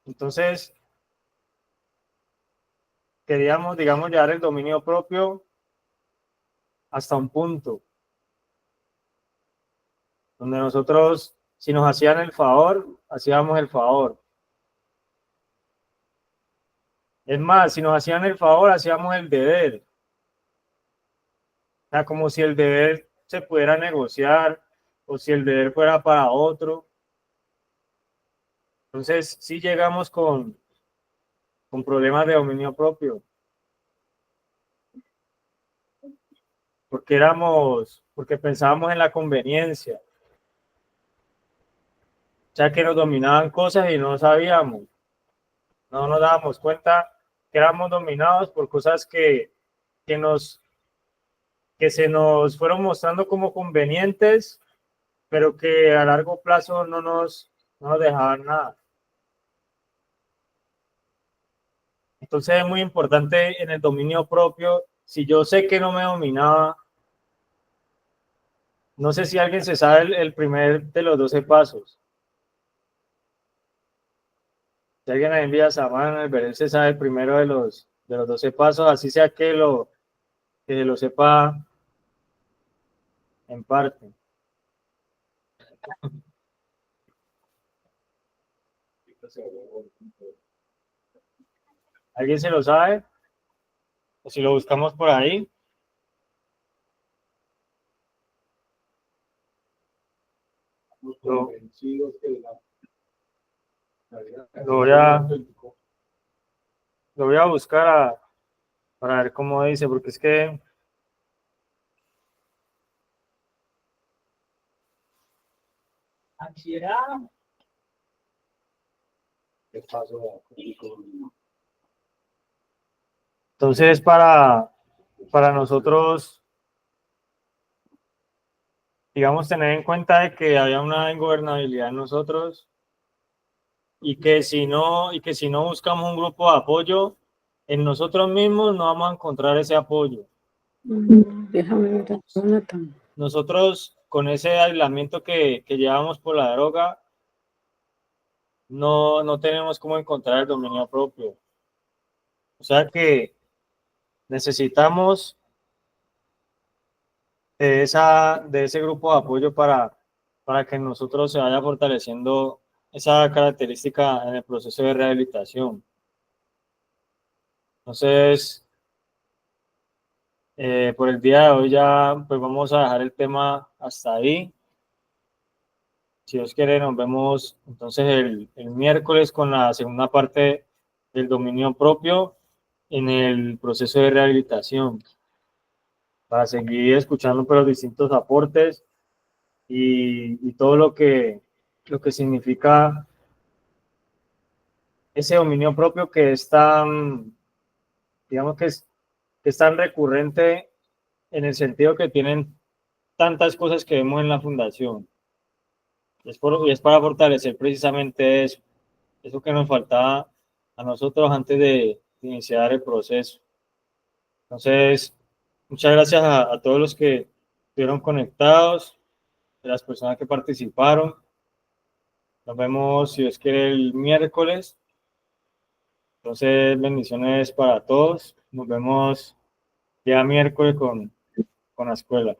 Entonces, queríamos, digamos, llevar el dominio propio hasta un punto donde nosotros, si nos hacían el favor, hacíamos el favor. Es más, si nos hacían el favor, hacíamos el deber. O sea, como si el deber se pudiera negociar o si el deber fuera para otro. Entonces, sí llegamos con problemas de dominio propio, porque pensábamos en la conveniencia, ya que nos dominaban cosas y no sabíamos, no nos dábamos cuenta que éramos dominados por cosas que se nos fueron mostrando como convenientes, pero que a largo plazo no nos dejaban nada. Entonces es muy importante en el dominio propio, si yo sé que no me dominaba, no sé si alguien se sabe el primer de los 12 pasos. Si alguien ahí envía esa mano, el Berel se sabe el primero de los 12 pasos, así sea que lo sepa en parte. ¿Alguien se lo sabe? O si lo buscamos por ahí. Lo voy a buscar para ver cómo dice, porque es que entonces para nosotros, digamos, tener en cuenta de que había una ingobernabilidad en nosotros y que si no buscamos un grupo de apoyo en nosotros mismos, no vamos a encontrar ese apoyo. Déjame ver a Jonathan. Nosotros, con ese aislamiento que llevamos por la droga, no tenemos cómo encontrar el dominio propio. O sea que necesitamos de ese grupo de apoyo para que en nosotros se vaya fortaleciendo esa característica en el proceso de rehabilitación. Entonces, por el día de hoy ya pues vamos a dejar el tema hasta ahí. Si Dios quiere, nos vemos entonces el miércoles con la segunda parte del dominio propio en el proceso de rehabilitación, para seguir escuchando pues, los distintos aportes y todo lo que significa ese dominio propio que es tan, digamos que es tan recurrente en el sentido que tienen tantas cosas que vemos en la fundación. Y es para fortalecer precisamente eso que nos faltaba a nosotros antes de iniciar el proceso. Entonces, muchas gracias a todos los que estuvieron conectados, de las personas que participaron. Nos vemos, si Dios quiere, el miércoles. Entonces, bendiciones para todos. Nos vemos ya miércoles con la escuela.